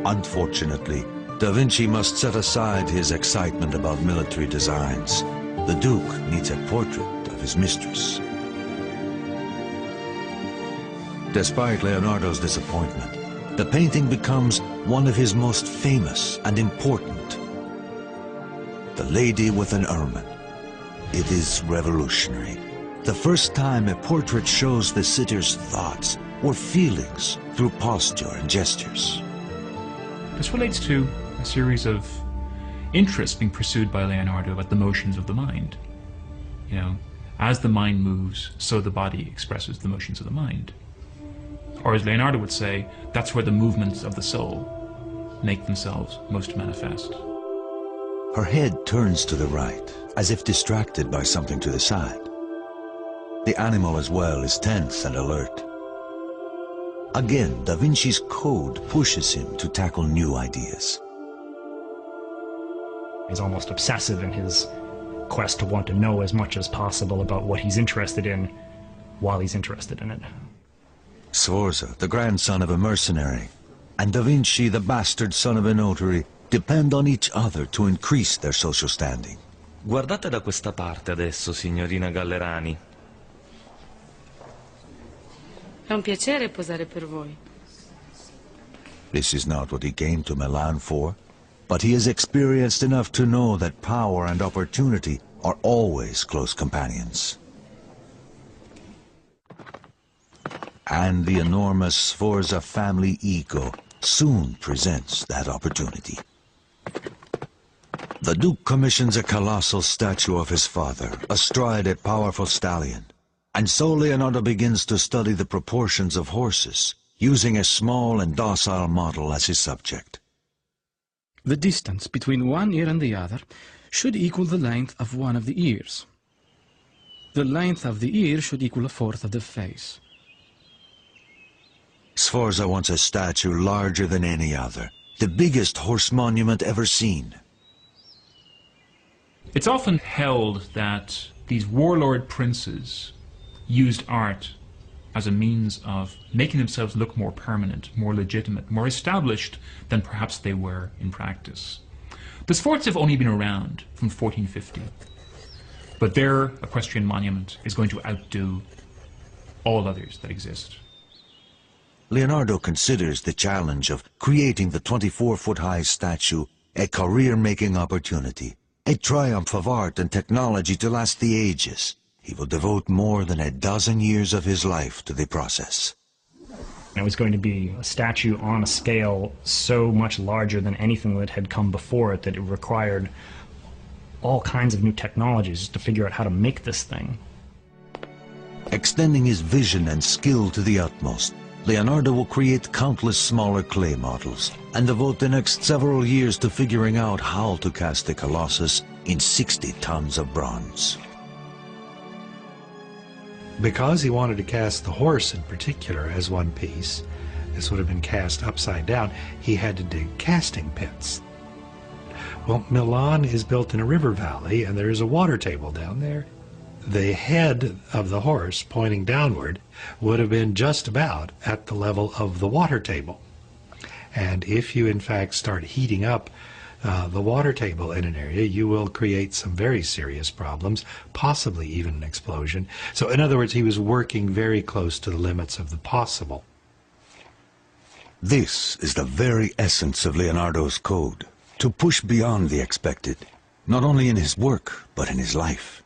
Unfortunately, Da Vinci must set aside his excitement about military designs. The Duke needs a portrait of his mistress. Despite Leonardo's disappointment, the painting becomes one of his most famous and important. The Lady with an Ermine. It is revolutionary. The first time a portrait shows the sitter's thoughts or feelings through posture and gestures. This relates to a series of interests being pursued by Leonardo about the motions of the mind. You know, as the mind moves, so the body expresses the motions of the mind. Or as Leonardo would say, that's where the movements of the soul make themselves most manifest. Her head turns to the right, as if distracted by something to the side. The animal as well is tense and alert. Again, Da Vinci's code pushes him to tackle new ideas. He's almost obsessive in his quest to want to know as much as possible about what he's interested in while he's interested in it. Sforza, the grandson of a mercenary, and Da Vinci, the bastard son of a notary, depend on each other to increase their social standing. Guardate da questa parte adesso, signorina Gallerani. È un piacere posare per voi. This is not what he came to Milan for, but he is experienced enough to know that power and opportunity are always close companions. And the enormous Sforza family ego soon presents that opportunity. The Duke commissions a colossal statue of his father, astride a powerful stallion, and so Leonardo begins to study the proportions of horses, using a small and docile model as his subject. The distance between one ear and the other should equal the length of one of the ears. The length of the ear should equal a fourth of the face. Sforza wants a statue larger than any other, the biggest horse monument ever seen. It's often held that these warlord princes used art as a means of making themselves look more permanent, more legitimate, more established than perhaps they were in practice. The Sforza have only been around from 1450, but their equestrian monument is going to outdo all others that exist. Leonardo considers the challenge of creating the 24-foot-high statue a career-making opportunity, a triumph of art and technology to last the ages. He will devote more than a dozen years of his life to the process. It was going to be a statue on a scale so much larger than anything that had come before it that it required all kinds of new technologies to figure out how to make this thing. Extending his vision and skill to the utmost, Leonardo will create countless smaller clay models and devote the next several years to figuring out how to cast the Colossus in 60 tons of bronze. Because he wanted to cast the horse in particular as one piece, this would have been cast upside down, he had to dig casting pits. Well, Milan is built in a river valley and there is a water table down there. The head of the horse pointing downward would have been just about at the level of the water table. And if you in fact start heating up the water table in an area, you will create some very serious problems, possibly even an explosion. So in other words, he was working very close to the limits of the possible. This is the very essence of Leonardo's code, to push beyond the expected, not only in his work, but in his life.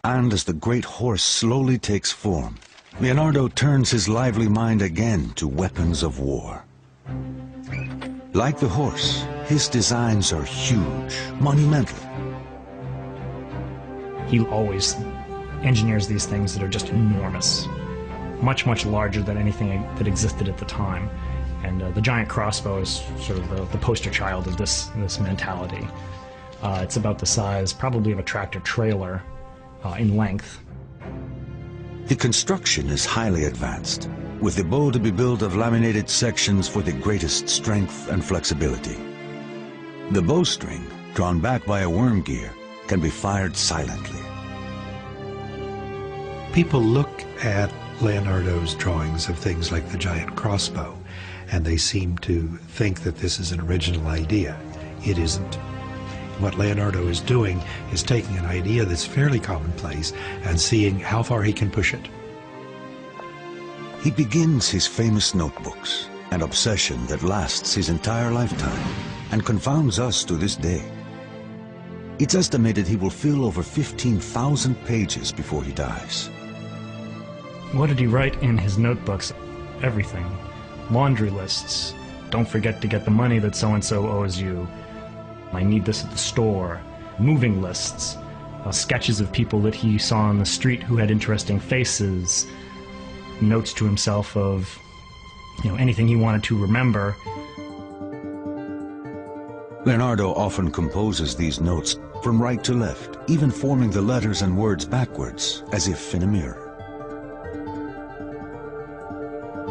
And as the great horse slowly takes form, Leonardo turns his lively mind again to weapons of war. Like the horse, his designs are huge, monumental. He always engineers these things that are just enormous, much, much larger than anything that existed at the time. And the giant crossbow is sort of the poster child of this mentality. It's about the size, probably, of a tractor trailer in length. The construction is highly advanced, with the bow to be built of laminated sections for the greatest strength and flexibility. The bowstring, drawn back by a worm gear, can be fired silently. People look at Leonardo's drawings of things like the giant crossbow, and they seem to think that this is an original idea. It isn't. What Leonardo is doing is taking an idea that's fairly commonplace and seeing how far he can push it. He begins his famous notebooks, an obsession that lasts his entire lifetime and confounds us to this day. It's estimated he will fill over 15,000 pages before he dies. What did he write in his notebooks? Everything. Laundry lists. Don't forget to get the money that so-and-so owes you. I need this at the store. Moving lists. Sketches of people that he saw on the street who had interesting faces. Notes to himself of anything he wanted to remember. Leonardo often composes these notes from right to left, even forming the letters and words backwards, as if in a mirror.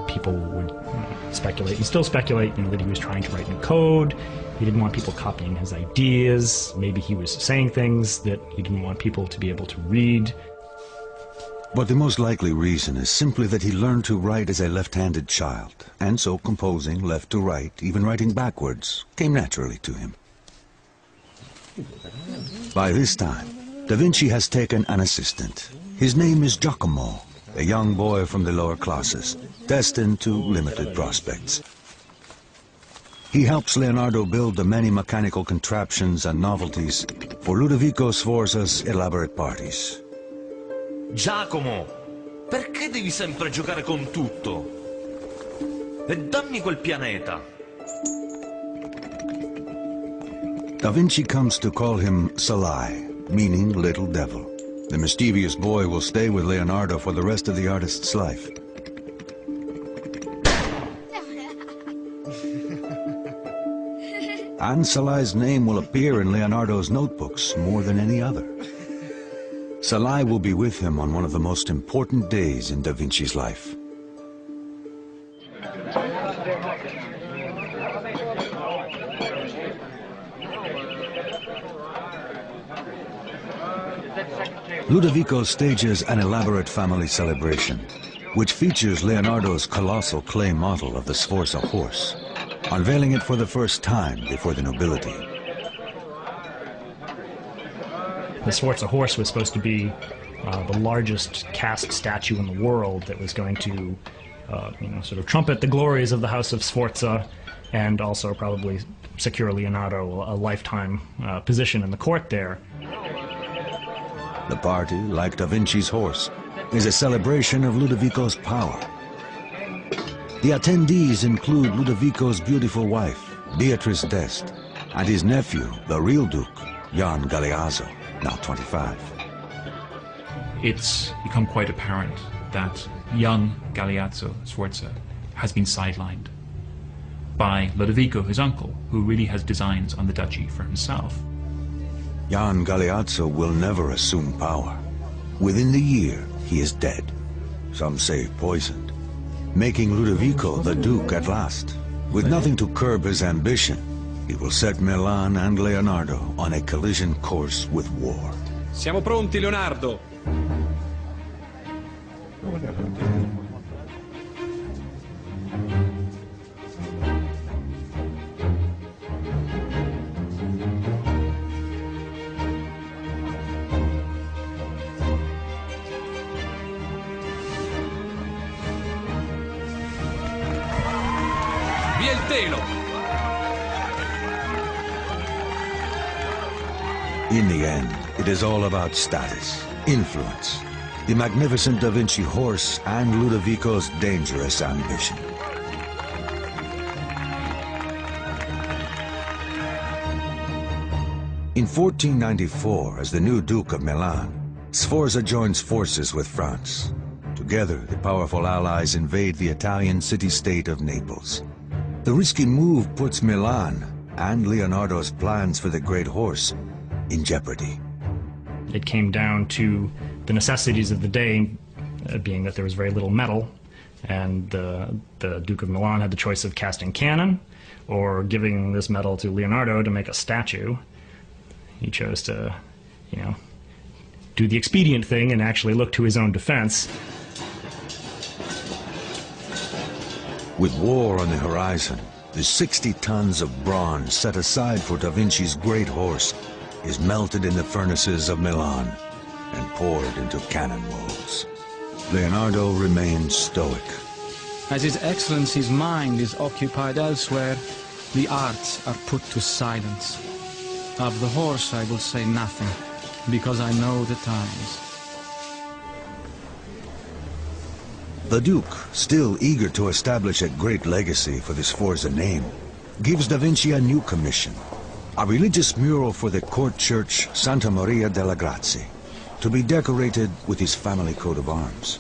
People would speculate, and still speculate, that he was trying to write in code. He didn't want people copying his ideas. Maybe he was saying things that he didn't want people to be able to read. But the most likely reason is simply that he learned to write as a left-handed child, and so composing left to right, even writing backwards, came naturally to him. By this time, Da Vinci has taken an assistant. His name is Giacomo, a young boy from the lower classes, destined to limited prospects. He helps Leonardo build the many mechanical contraptions and novelties for Ludovico Sforza's elaborate parties. Giacomo, perché devi sempre giocare con tutto? E dammi quel pianeta. Da Vinci comes to call him Salai, meaning little devil. The mischievous boy will stay with Leonardo for the rest of the artist's life. And Salai's name will appear in Leonardo's notebooks more than any other. Salai will be with him on one of the most important days in Da Vinci's life. Ludovico stages an elaborate family celebration, which features Leonardo's colossal clay model of the Sforza horse, unveiling it for the first time before the nobility. The Sforza horse was supposed to be the largest cast statue in the world that was going to, sort of trumpet the glories of the House of Sforza and also probably secure Leonardo a lifetime position in the court there. The party, like Da Vinci's horse, is a celebration of Ludovico's power. The attendees include Ludovico's beautiful wife, Beatrice d'Este, and his nephew, the real Duke, Jan Galeazzo, now 25. It's become quite apparent that young Galeazzo Sforza has been sidelined by Ludovico, his uncle, who really has designs on the duchy for himself. Jan Galeazzo will never assume power. Within the year, he is dead. Some say poisoned, making Ludovico the Duke at last. With nothing to curb his ambition, he will set Milan and Leonardo on a collision course with war. Siamo pronti, Leonardo! Via il telo! In the end, it is all about status, influence, the magnificent Da Vinci horse, and Ludovico's dangerous ambition. In 1494, as the new Duke of Milan, Sforza joins forces with France. Together, the powerful allies invade the Italian city-state of Naples. The risky move puts Milan and Leonardo's plans for the great horse in jeopardy. It came down to the necessities of the day, being that there was very little metal, and the Duke of Milan had the choice of casting cannon or giving this metal to Leonardo to make a statue. He chose to, do the expedient thing and actually look to his own defense. With war on the horizon, the 60 tons of bronze set aside for Da Vinci's great horse is melted in the furnaces of Milan and poured into cannon molds. Leonardo remains stoic. As His Excellency's mind is occupied elsewhere, the arts are put to silence. Of the horse I will say nothing, because I know the times. The Duke, still eager to establish a great legacy for the Sforza name, gives Da Vinci a new commission, a religious mural for the court church Santa Maria della Grazie, to be decorated with his family coat of arms.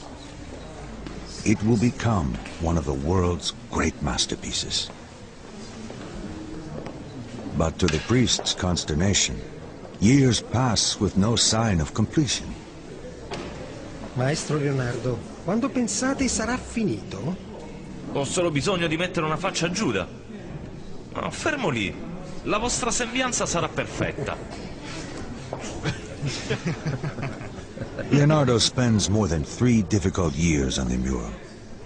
it will become one of the world's great masterpieces. But to the priest's consternation, years pass with no sign of completion. Maestro Leonardo, quando pensate sarà finito? Ho solo bisogno di mettere una faccia a Giuda. No, fermo lì. La vostra sembianza sarà perfetta. Leonardo spends more than 3 difficult years on the mural,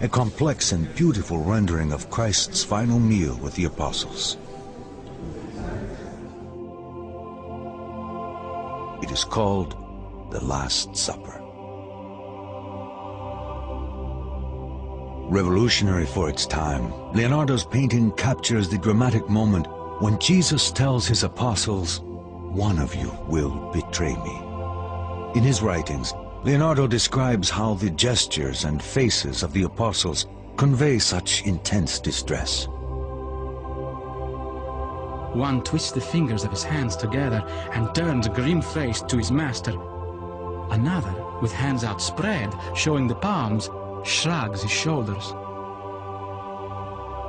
a complex and beautiful rendering of Christ's final meal with the apostles. It is called The Last Supper. Revolutionary for its time, Leonardo's painting captures the dramatic moment when Jesus tells his apostles, "One of you will betray me." In his writings, Leonardo describes how the gestures and faces of the apostles convey such intense distress. One twists the fingers of his hands together and turns grim-faced to his master. Another, with hands outspread, showing the palms, shrugs his shoulders.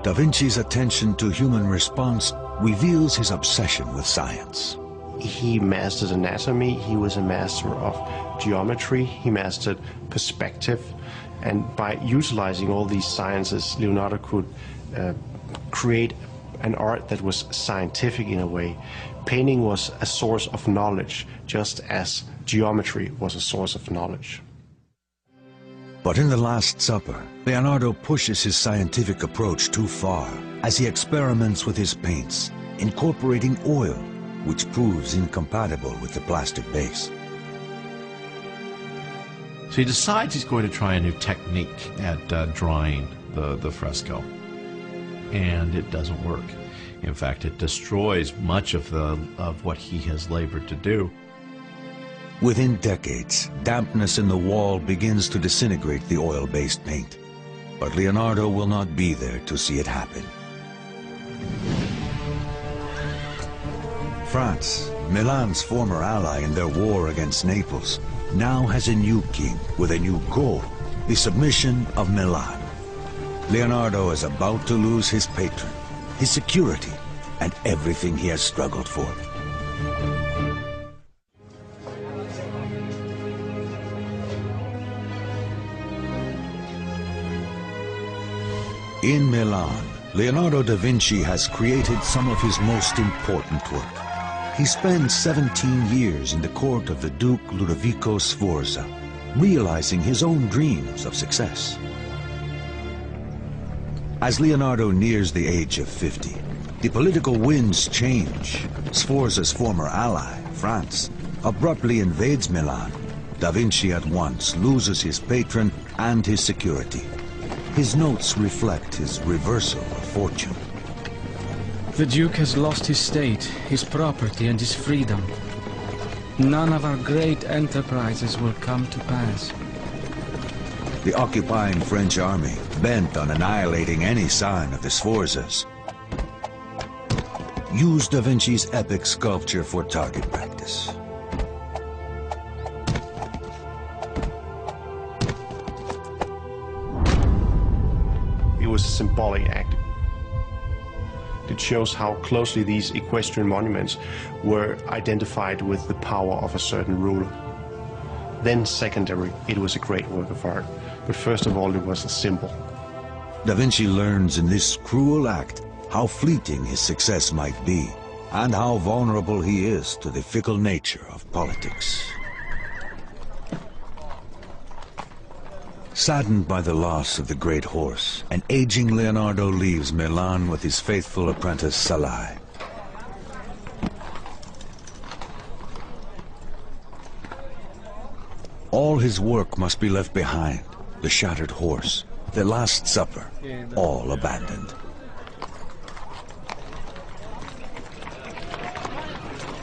Da Vinci's attention to human response reveals his obsession with science. He mastered anatomy, he was a master of geometry, he mastered perspective, and by utilizing all these sciences, Leonardo could create an art that was scientific in a way. Painting was a source of knowledge, just as geometry was a source of knowledge. But in The Last Supper, Leonardo pushes his scientific approach too far as he experiments with his paints, incorporating oil, which proves incompatible with the plastic base. So he decides he's going to try a new technique at drawing the fresco, and it doesn't work. In fact, it destroys much of what he has labored to do. Within decades, dampness in the wall begins to disintegrate the oil-based paint. But Leonardo will not be there to see it happen. France, Milan's former ally in their war against Naples, now has a new king with a new goal, the submission of Milan. Leonardo is about to lose his patron, his security, and everything he has struggled for. In Milan, Leonardo da Vinci has created some of his most important work. He spends 17 years in the court of the Duke Ludovico Sforza, realizing his own dreams of success. As Leonardo nears the age of 50, the political winds change. Sforza's former ally, France, abruptly invades Milan. Da Vinci at once loses his patron and his security. His notes reflect his reversal of fortune. The Duke has lost his state, his property, and his freedom. None of our great enterprises will come to pass. The occupying French army, bent on annihilating any sign of the Sforzas, used Da Vinci's epic sculpture for target practice. It was a symbolic act. It shows how closely these equestrian monuments were identified with the power of a certain ruler. Then secondary, it was a great work of art. But first of all, it was a symbol. Da Vinci learns in this cruel act how fleeting his success might be, and how vulnerable he is to the fickle nature of politics. Saddened by the loss of the great horse, an aging Leonardo leaves Milan with his faithful apprentice Salai. All his work must be left behind. The shattered horse, the Last Supper, all abandoned.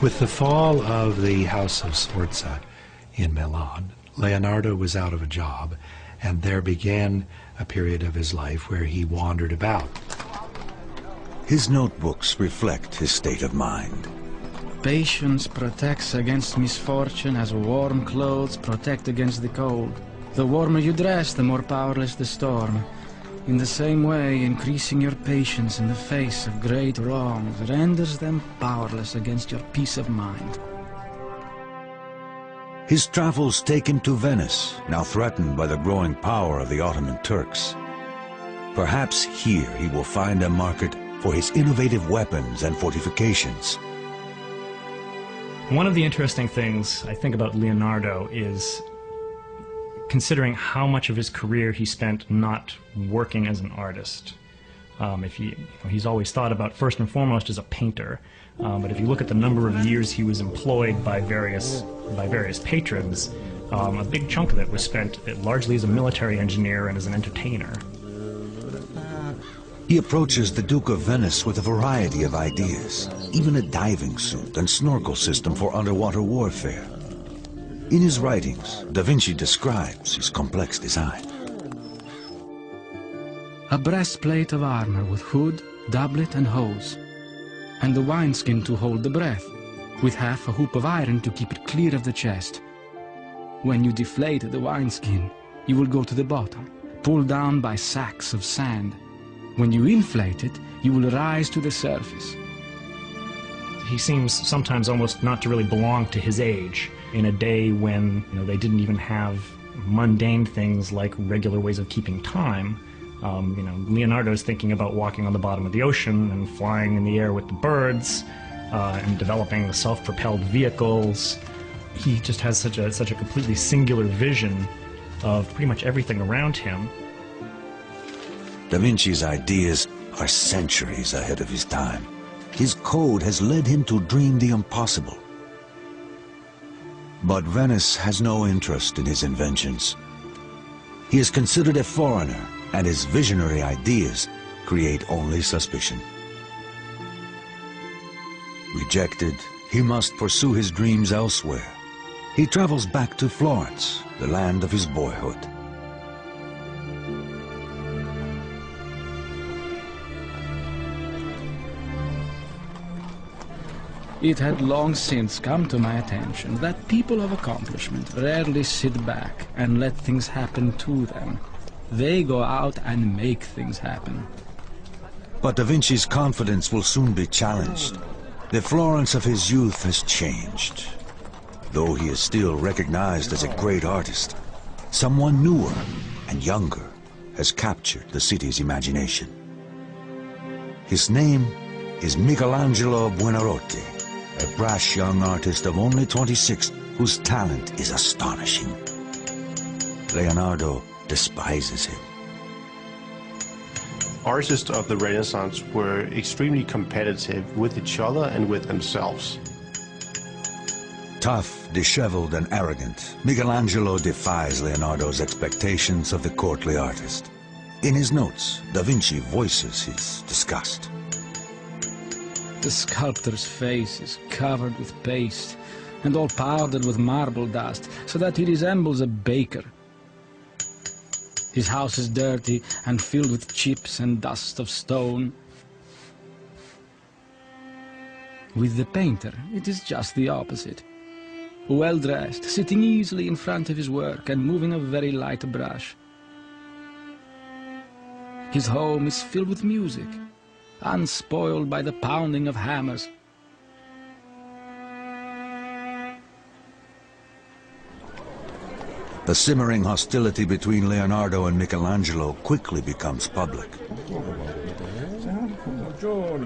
With the fall of the House of Sforza in Milan, Leonardo was out of a job, and there began a period of his life where he wandered about. His notebooks reflect his state of mind. Patience protects against misfortune as warm clothes protect against the cold. The warmer you dress, the more powerless the storm. In the same way, increasing your patience in the face of great wrongs renders them powerless against your peace of mind. His travels take him to Venice, now threatened by the growing power of the Ottoman Turks. Perhaps here he will find a market for his innovative weapons and fortifications. One of the interesting things I think about Leonardo is considering how much of his career he spent not working as an artist. He's always thought about first and foremost as a painter, but if you look at the number of years he was employed by various patrons, a big chunk of it was spent largely as a military engineer and as an entertainer. He approaches the Duke of Venice with a variety of ideas, even a diving suit and snorkel system for underwater warfare. In his writings, DaVinci describes his complex design. A breastplate of armor with hood, doublet and hose, and the wineskin to hold the breath, with half a hoop of iron to keep it clear of the chest. When you deflate the wineskin, you will go to the bottom, pulled down by sacks of sand. When you inflate it, you will rise to the surface. He seems sometimes almost not to really belong to his age, in a day when they didn't even have mundane things like regular ways of keeping time. Leonardo's thinking about walking on the bottom of the ocean and flying in the air with the birds and developing self-propelled vehicles. He just has such a completely singular vision of pretty much everything around him. Da Vinci's ideas are centuries ahead of his time. His code has led him to dream the impossible. But Venice has no interest in his inventions. He is considered a foreigner, and his visionary ideas create only suspicion. Rejected, he must pursue his dreams elsewhere. He travels back to Florence, the land of his boyhood. It had long since come to my attention that people of accomplishment rarely sit back and let things happen to them. They go out and make things happen. But Da Vinci's confidence will soon be challenged. The Florence of his youth has changed. Though he is still recognized as a great artist, someone newer and younger has captured the city's imagination. His name is Michelangelo Buonarroti, a brash young artist of only 26 whose talent is astonishing. Leonardo despises him. Artists of the Renaissance were extremely competitive with each other and with themselves. Tough, disheveled, and arrogant, Michelangelo defies Leonardo's expectations of the courtly artist. In his notes, Da Vinci voices his disgust. The sculptor's face is covered with paste and all powdered with marble dust, so that he resembles a baker. His house is dirty and filled with chips and dust of stone. With the painter, it is just the opposite. Well-dressed, sitting easily in front of his work and moving a very light brush. His home is filled with music, unspoiled by the pounding of hammers. The simmering hostility between Leonardo and Michelangelo quickly becomes public.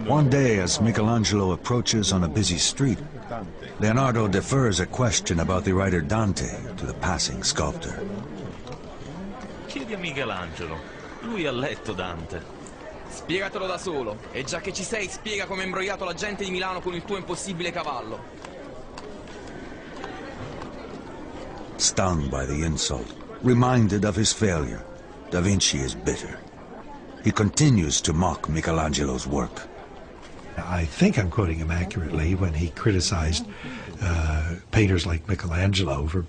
One day, as Michelangelo approaches on a busy street, Leonardo defers a question about the writer Dante to the passing sculptor. Chiedi a Michelangelo. Lui ha letto Dante. Spiegatelo da solo. E già che ci sei, spiega come hai imbrogliato la gente di Milano con il tuo impossibile cavallo. Stung by the insult, reminded of his failure, Da Vinci is bitter. He continues to mock Michelangelo's work. I think I'm quoting him accurately when he criticized painters like Michelangelo for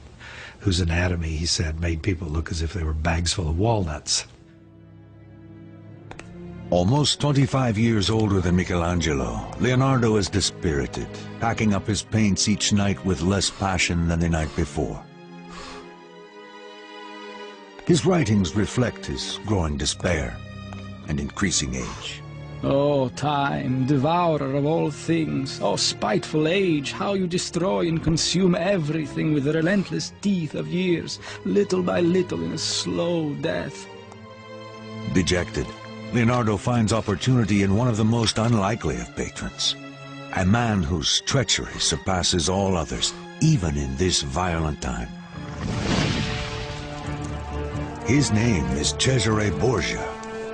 whose anatomy, he said, made people look as if they were bags full of walnuts. Almost 25 years older than Michelangelo, Leonardo is dispirited, packing up his paints each night with less passion than the night before. His writings reflect his growing despair and increasing age. Oh, time, devourer of all things, oh, spiteful age, how you destroy and consume everything with the relentless teeth of years, little by little in a slow death. Dejected, Leonardo finds opportunity in one of the most unlikely of patrons, a man whose treachery surpasses all others, even in this violent time. His name is Cesare Borgia,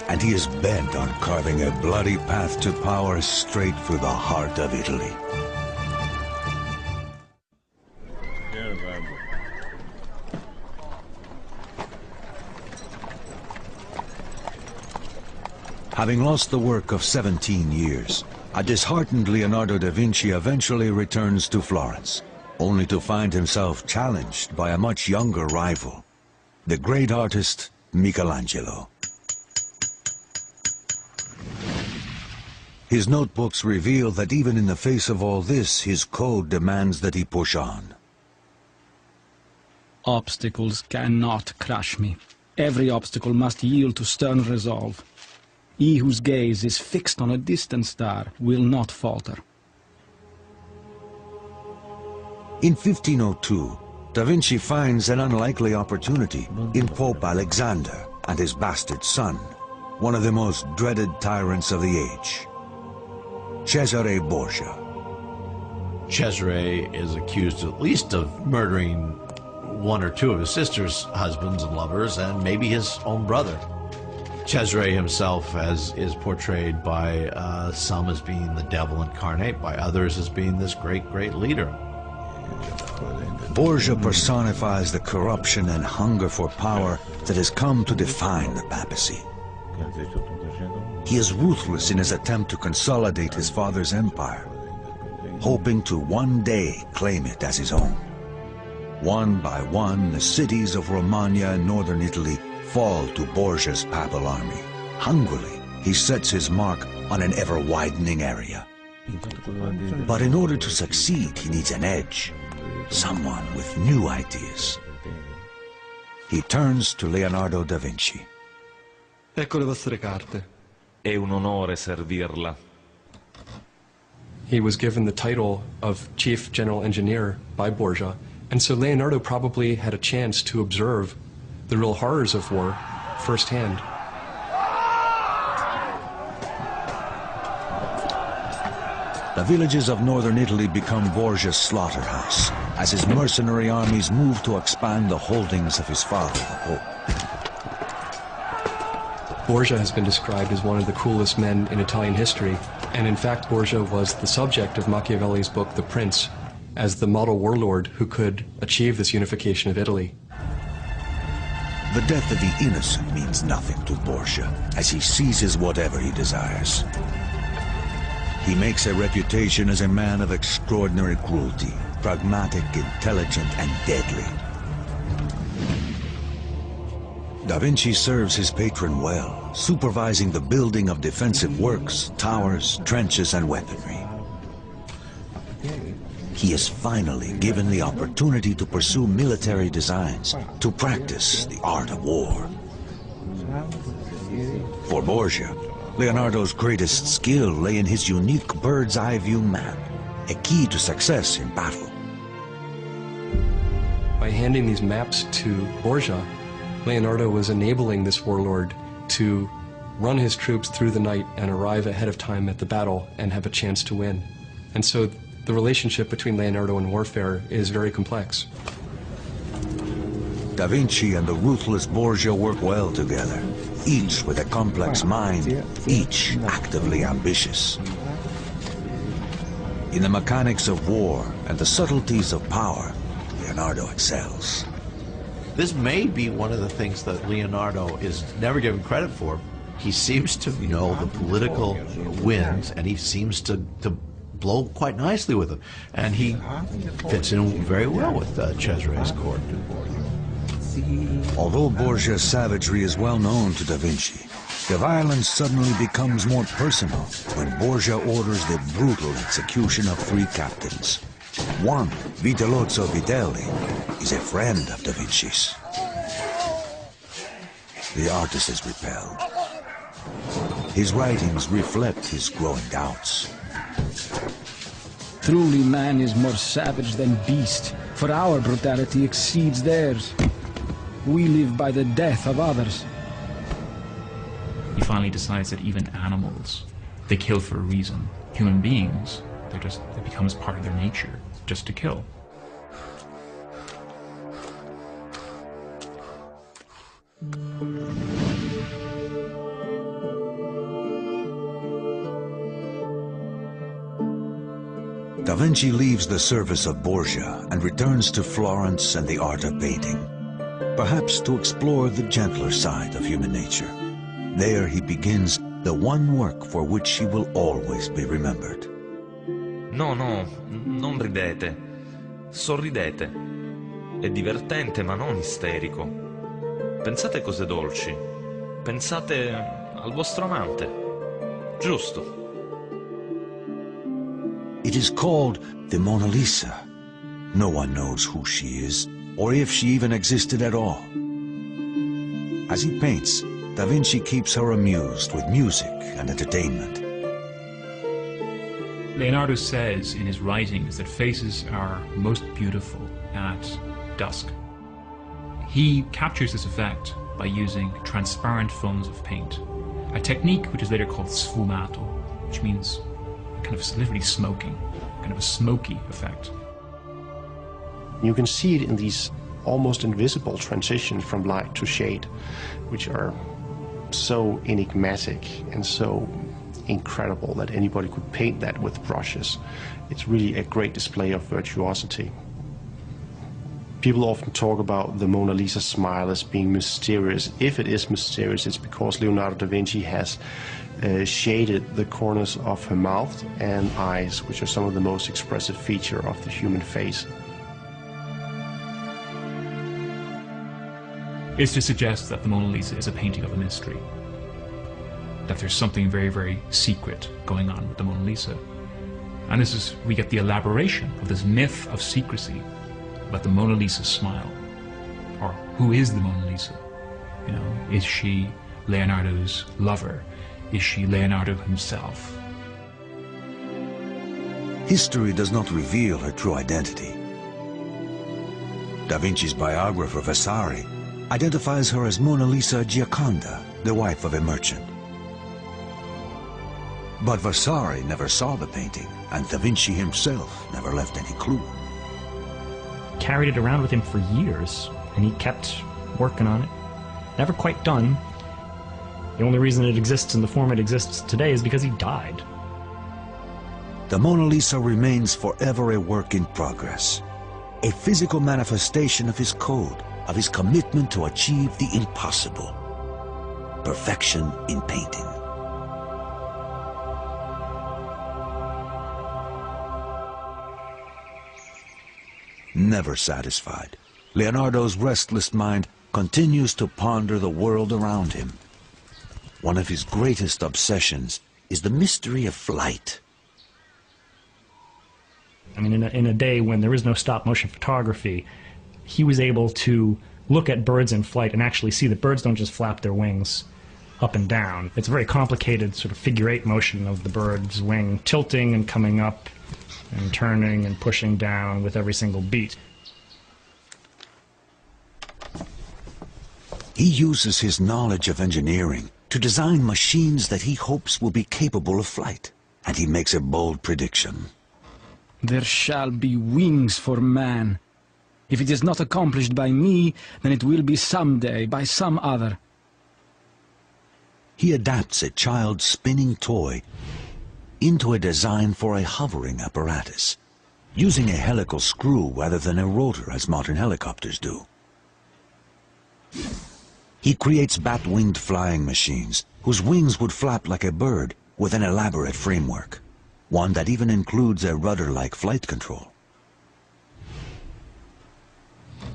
and he is bent on carving a bloody path to power straight through the heart of Italy. Having lost the work of 17 years, a disheartened Leonardo da Vinci eventually returns to Florence, only to find himself challenged by a much younger rival, the great artist Michelangelo. His notebooks reveal that even in the face of all this, his code demands that he push on. Obstacles cannot crush me. Every obstacle must yield to stern resolve. He whose gaze is fixed on a distant star will not falter. In 1502, Da Vinci finds an unlikely opportunity in Pope Alexander and his bastard son, one of the most dreaded tyrants of the age, Cesare Borgia. Cesare is accused at least of murdering one or two of his sister's husbands and lovers, and maybe his own brother. Cesare himself is portrayed by some as being the devil incarnate, by others as being this great leader. Borgia personifies the corruption and hunger for power that has come to define the papacy. He is ruthless in his attempt to consolidate his father's empire, hoping to one day claim it as his own. One by one, the cities of Romagna and northern Italy fall to Borgia's papal army. Hungrily, he sets his mark on an ever-widening area. But in order to succeed, he needs an edge, someone with new ideas. He turns to Leonardo da Vinci. Ecco le vostre carte. È un onore servirla. He was given the title of Chief General Engineer by Borgia, and so Leonardo probably had a chance to observe the real horrors of war firsthand. The villages of northern Italy become Borgia's slaughterhouse, as his mercenary armies move to expand the holdings of his father, the Pope. Borgia has been described as one of the cruelest men in Italian history, and in fact Borgia was the subject of Machiavelli's book The Prince, as the model warlord who could achieve this unification of Italy. The death of the innocent means nothing to Borgia, as he seizes whatever he desires. He makes a reputation as a man of extraordinary cruelty, pragmatic, intelligent, and deadly. Da Vinci serves his patron well, supervising the building of defensive works, towers, trenches, and weaponry. He is finally given the opportunity to pursue military designs, to practice the art of war. For Borgia, Leonardo's greatest skill lay in his unique bird's-eye view map, a key to success in battle. By handing these maps to Borgia, Leonardo was enabling this warlord to run his troops through the night and arrive ahead of time at the battle and have a chance to win. And so the relationship between Leonardo and warfare is very complex. Da Vinci and the ruthless Borgia work well together, each with a complex mind, each actively ambitious. In the mechanics of war and the subtleties of power, Leonardo excels. This may be one of the things that Leonardo is never given credit for. He seems to know the political winds, and he seems to blow quite nicely with them. And he fits in very well with Cesare's court. Although Borgia's savagery is well known to Da Vinci, the violence suddenly becomes more personal when Borgia orders the brutal execution of 3 captains. One, Vitellozzo Vitelli, is a friend of Da Vinci's. the artist is repelled. His writings reflect his growing doubts. Truly man is more savage than beast, for our brutality exceeds theirs. We live by the death of others. He finally decides that even animals, they kill for a reason. Human beings, it becomes part of their nature, just to kill. Da Vinci leaves the service of Borgia and returns to Florence and the art of painting, perhaps to explore the gentler side of human nature. There he begins the one work for which he will always be remembered. No, non ridete. Sorridete. È divertente ma non isterico. Pensate cose dolci. Pensate al vostro amante. Giusto. It is called the Mona Lisa. No one knows who she is, or if she even existed at all. As he paints, Da Vinci keeps her amused with music and entertainment. Leonardo says in his writings that faces are most beautiful at dusk. He captures this effect by using transparent films of paint, a technique which is later called sfumato, which means kind of literally smoking, kind of a smoky effect. You can see it in these almost invisible transitions from light to shade, which are so enigmatic and so incredible that anybody could paint that with brushes. It's really a great display of virtuosity. People often talk about the Mona Lisa smile as being mysterious. If it is mysterious, it's because Leonardo da Vinci has shaded the corners of her mouth and eyes, which are some of the most expressive features of the human face. Is to suggest that the Mona Lisa is a painting of a mystery, that there's something very, very secret going on with the Mona Lisa. And we get the elaboration of this myth of secrecy about the Mona Lisa's smile. Or who is the Mona Lisa? You know, is she Leonardo's lover? Is she Leonardo himself? History does not reveal her true identity. Da Vinci's biographer, Vasari, identifies her as Mona Lisa Gioconda, the wife of a merchant. But Vasari never saw the painting, and Da Vinci himself never left any clue. Carried it around with him for years, and he kept working on it. Never quite done. The only reason it exists in the form it exists today is because he died. The Mona Lisa remains forever a work in progress, a physical manifestation of his code, of his commitment to achieve the impossible, perfection in painting. Never satisfied, Leonardo's restless mind continues to ponder the world around him. One of his greatest obsessions is the mystery of flight. I mean, in a day when there is no stop-motion photography, he was able to look at birds in flight and actually see that birds don't just flap their wings up and down. It's a very complicated sort of figure-8 motion of the bird's wing tilting and coming up and turning and pushing down with every single beat. He uses his knowledge of engineering to design machines that he hopes will be capable of flight, and he makes a bold prediction. There shall be wings for man. If it is not accomplished by me, then it will be someday by some other. He adapts a child's spinning toy into a design for a hovering apparatus, using a helical screw rather than a rotor as modern helicopters do. He creates bat-winged flying machines whose wings would flap like a bird with an elaborate framework, one that even includes a rudder-like flight control.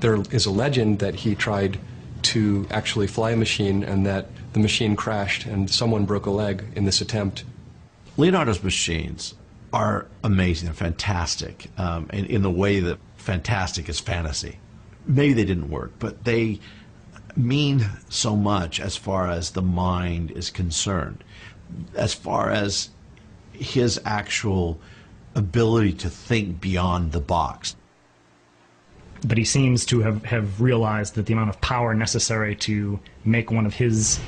There is a legend that he tried to actually fly a machine and that the machine crashed and someone broke a leg in this attempt. Leonardo's machines are amazing and fantastic in the way that fantastic is fantasy. Maybe they didn't work, but they mean so much as far as the mind is concerned, as far as his actual ability to think beyond the box. But he seems to have realized that the amount of power necessary to make one of his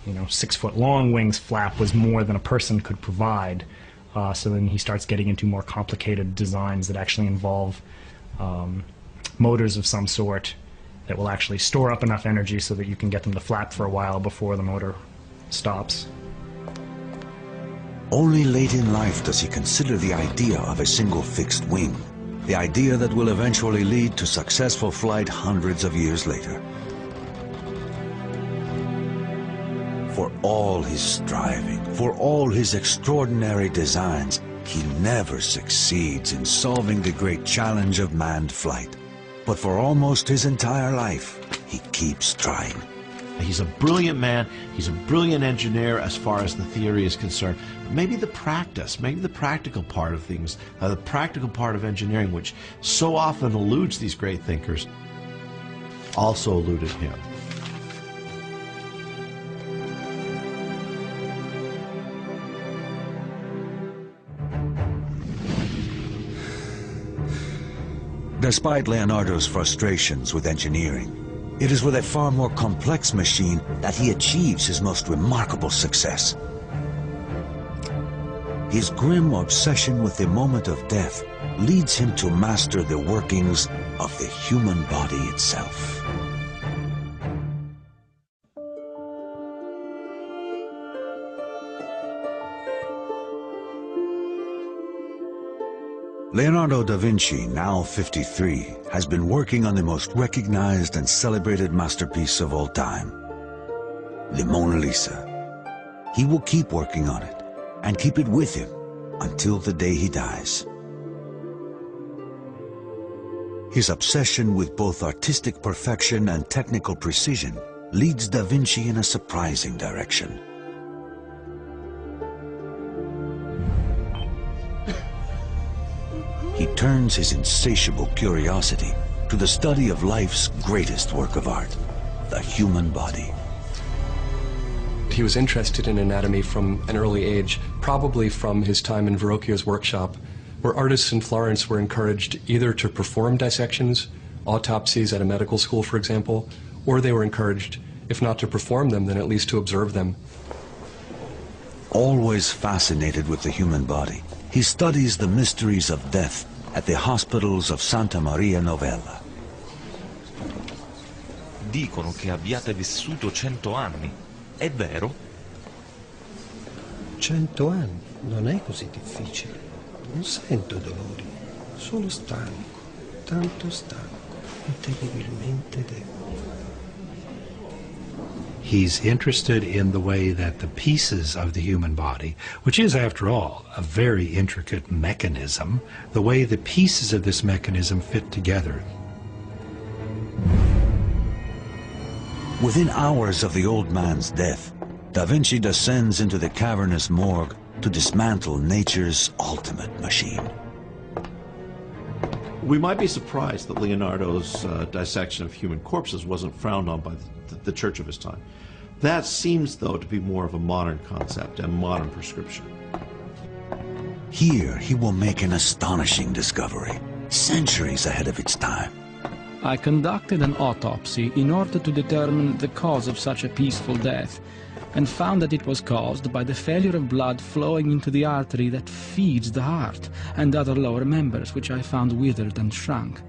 6-foot-long wings flap was more than a person could provide. So then he starts getting into more complicated designs that actually involve motors of some sort that will actually store up enough energy so that you can get them to flap for a while before the motor stops. Only late in life does he consider the idea of a single fixed wing, the idea that will eventually lead to successful flight hundreds of years later. For all his striving, for all his extraordinary designs, he never succeeds in solving the great challenge of manned flight. But for almost his entire life, he keeps trying. He's a brilliant man, he's a brilliant engineer as far as the theory is concerned. But maybe the practice, maybe the practical part of things, the practical part of engineering, which so often eludes these great thinkers, also eluded him. Despite Leonardo's frustrations with engineering, it is with a far more complex machine that he achieves his most remarkable success. His grim obsession with the moment of death leads him to master the workings of the human body itself. Leonardo da Vinci, now 53, has been working on the most recognized and celebrated masterpiece of all time, the Mona Lisa. He will keep working on it and keep it with him until the day he dies. His obsession with both artistic perfection and technical precision leads da Vinci in a surprising direction. He turns his insatiable curiosity to the study of life's greatest work of art, the human body. He was interested in anatomy from an early age, probably from his time in Verrocchio's workshop, where artists in Florence were encouraged either to perform dissections, autopsies at a medical school, for example, or they were encouraged, if not to perform them, then at least to observe them. Always fascinated with the human body, he studies the mysteries of death at the hospitals of Santa Maria Novella. Dicono che abbiate vissuto 100 anni. È vero? 100 anni? Non è così difficile. Non sento dolori. Solo stanco. Tanto stanco. E terribilmente debole. He's interested in the way that the pieces of the human body, which is, after all, a very intricate mechanism, the way the pieces of this mechanism fit together. Within hours of the old man's death, Da Vinci descends into the cavernous morgue to dismantle nature's ultimate machine. We might be surprised that Leonardo's dissection of human corpses wasn't frowned on by the church of his time. That seems, though, to be more of a modern concept and modern prescription. Here he will make an astonishing discovery, centuries ahead of its time. I conducted an autopsy in order to determine the cause of such a peaceful death, and found that it was caused by the failure of blood flowing into the artery that feeds the heart and other lower members, which I found withered and shrunk.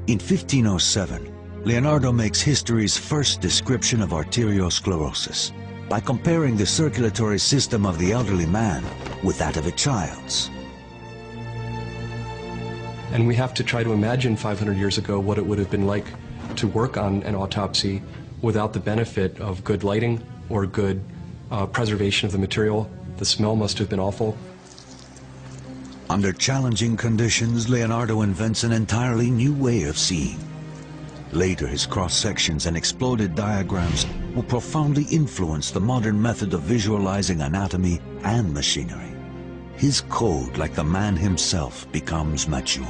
In 1507, Leonardo makes history's first description of arteriosclerosis by comparing the circulatory system of the elderly man with that of a child's. And we have to try to imagine 500 years ago what it would have been like to work on an autopsy without the benefit of good lighting or good preservation of the material. The smell must have been awful. Under challenging conditions, Leonardo invents an entirely new way of seeing. Later, his cross-sections and exploded diagrams will profoundly influence the modern method of visualizing anatomy and machinery. His code, like the man himself, becomes mature.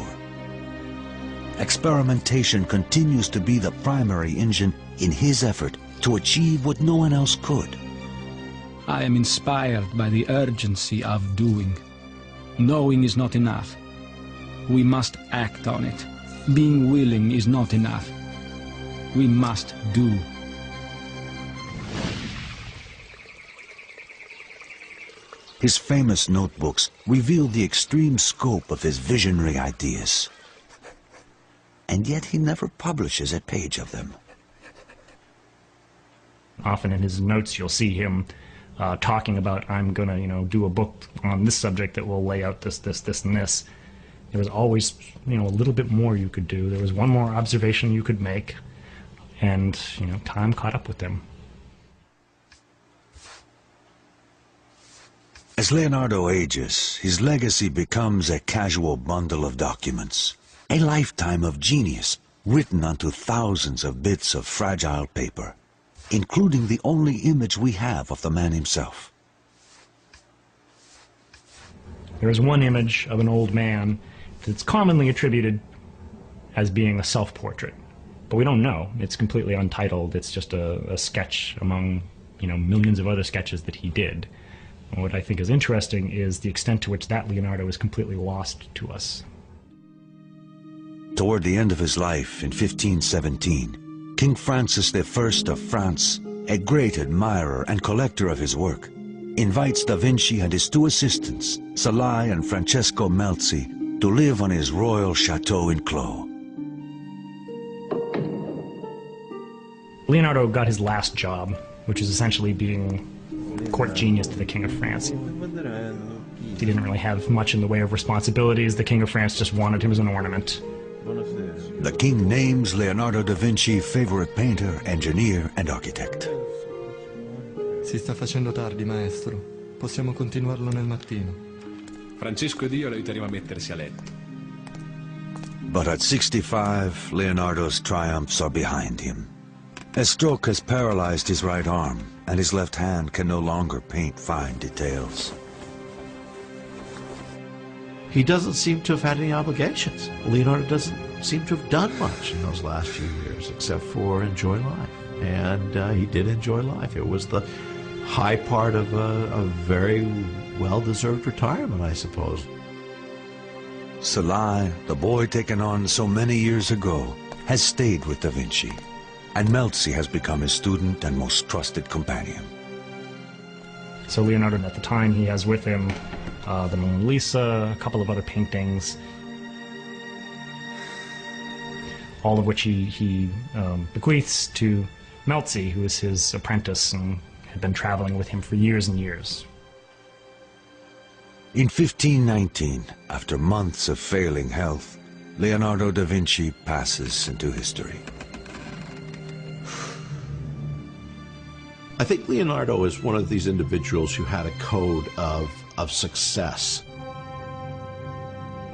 experimentation continues to be the primary engine in his effort to achieve what no one else could. I am inspired by the urgency of doing. Knowing is not enough. We must act on it. Being willing is not enough. We must do. His famous notebooks reveal the extreme scope of his visionary ideas. And yet he never publishes a page of them. Often in his notes you'll see him talking about, I'm going to, do a book on this subject that will lay out this, and this. There was always, a little bit more you could do. There was one more observation you could make, and, time caught up with him. As Leonardo ages, his legacy becomes a casual bundle of documents, a lifetime of genius written onto thousands of bits of fragile paper, including the only image we have of the man himself. There is one image of an old man that's commonly attributed as being a self-portrait, but we don't know. It's completely untitled. It's just a sketch among, millions of other sketches that he did. And what I think is interesting is the extent to which that Leonardo is completely lost to us. Toward the end of his life in 1517, King Francis I of France, a great admirer and collector of his work, invites Da Vinci and his two assistants, Salai and Francesco Melzi, to live on his royal chateau in Clos. Leonardo got his last job, which is essentially being court genius to the King of France. He didn't really have much in the way of responsibilities. The King of France just wanted him as an ornament. The king names Leonardo da Vinci favorite painter, engineer, and architect. Si sta facendo tardi, maestro. Possiamo continuarlo nel mattino. Francesco ed io lo aiuteremo a mettersi a letto. But at 65, Leonardo's triumphs are behind him. A stroke has paralyzed his right arm, and his left hand can no longer paint fine details. He doesn't seem to have had any obligations. Leonardo doesn't seem to have done much in those last few years, except for enjoy life. And he did enjoy life. It was the high part of a very well-deserved retirement, I suppose. Salai, the boy taken on so many years ago, has stayed with Da Vinci, and Melzi has become his student and most trusted companion. So Leonardo, at the time, he has with him the Mona Lisa, a couple of other paintings, all of which he bequeaths to Melzi, who is his apprentice and had been traveling with him for years and years. In 1519, after months of failing health, Leonardo da Vinci passes into history. I think Leonardo is one of these individuals who had a code of success.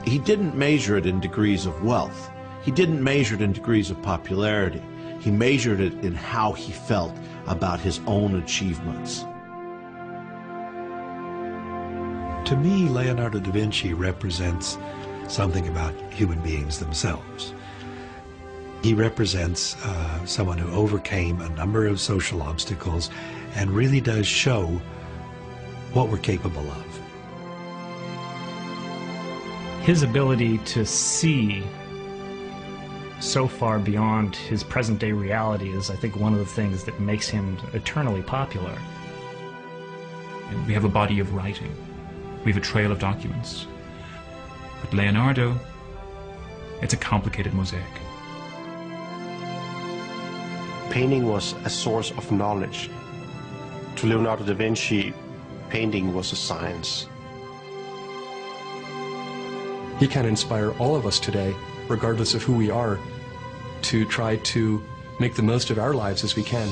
He didn't measure it in degrees of wealth. He didn't measure it in degrees of popularity. He measured it in how he felt about his own achievements. To me, Leonardo da Vinci represents something about human beings themselves. He represents someone who overcame a number of social obstacles and really does show what we're capable of. His ability to see so far beyond his present-day reality is, I think, one of the things that makes him eternally popular. And we have a body of writing. We have a trail of documents. With Leonardo, it's a complicated mosaic. Painting was a source of knowledge. To Leonardo da Vinci, painting was a science. He can inspire all of us today, regardless of who we are, to try to make the most of our lives as we can.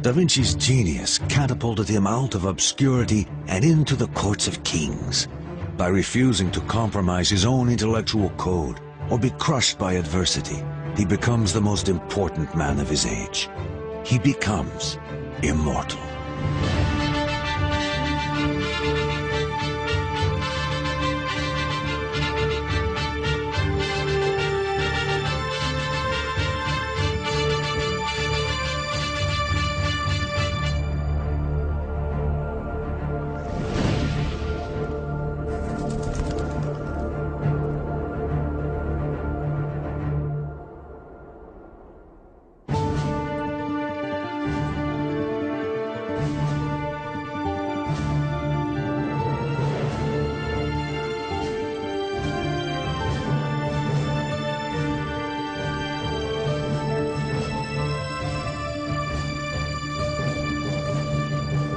Da Vinci's genius catapulted him out of obscurity and into the courts of kings. By refusing to compromise his own intellectual code or be crushed by adversity, he becomes the most important man of his age. He becomes immortal.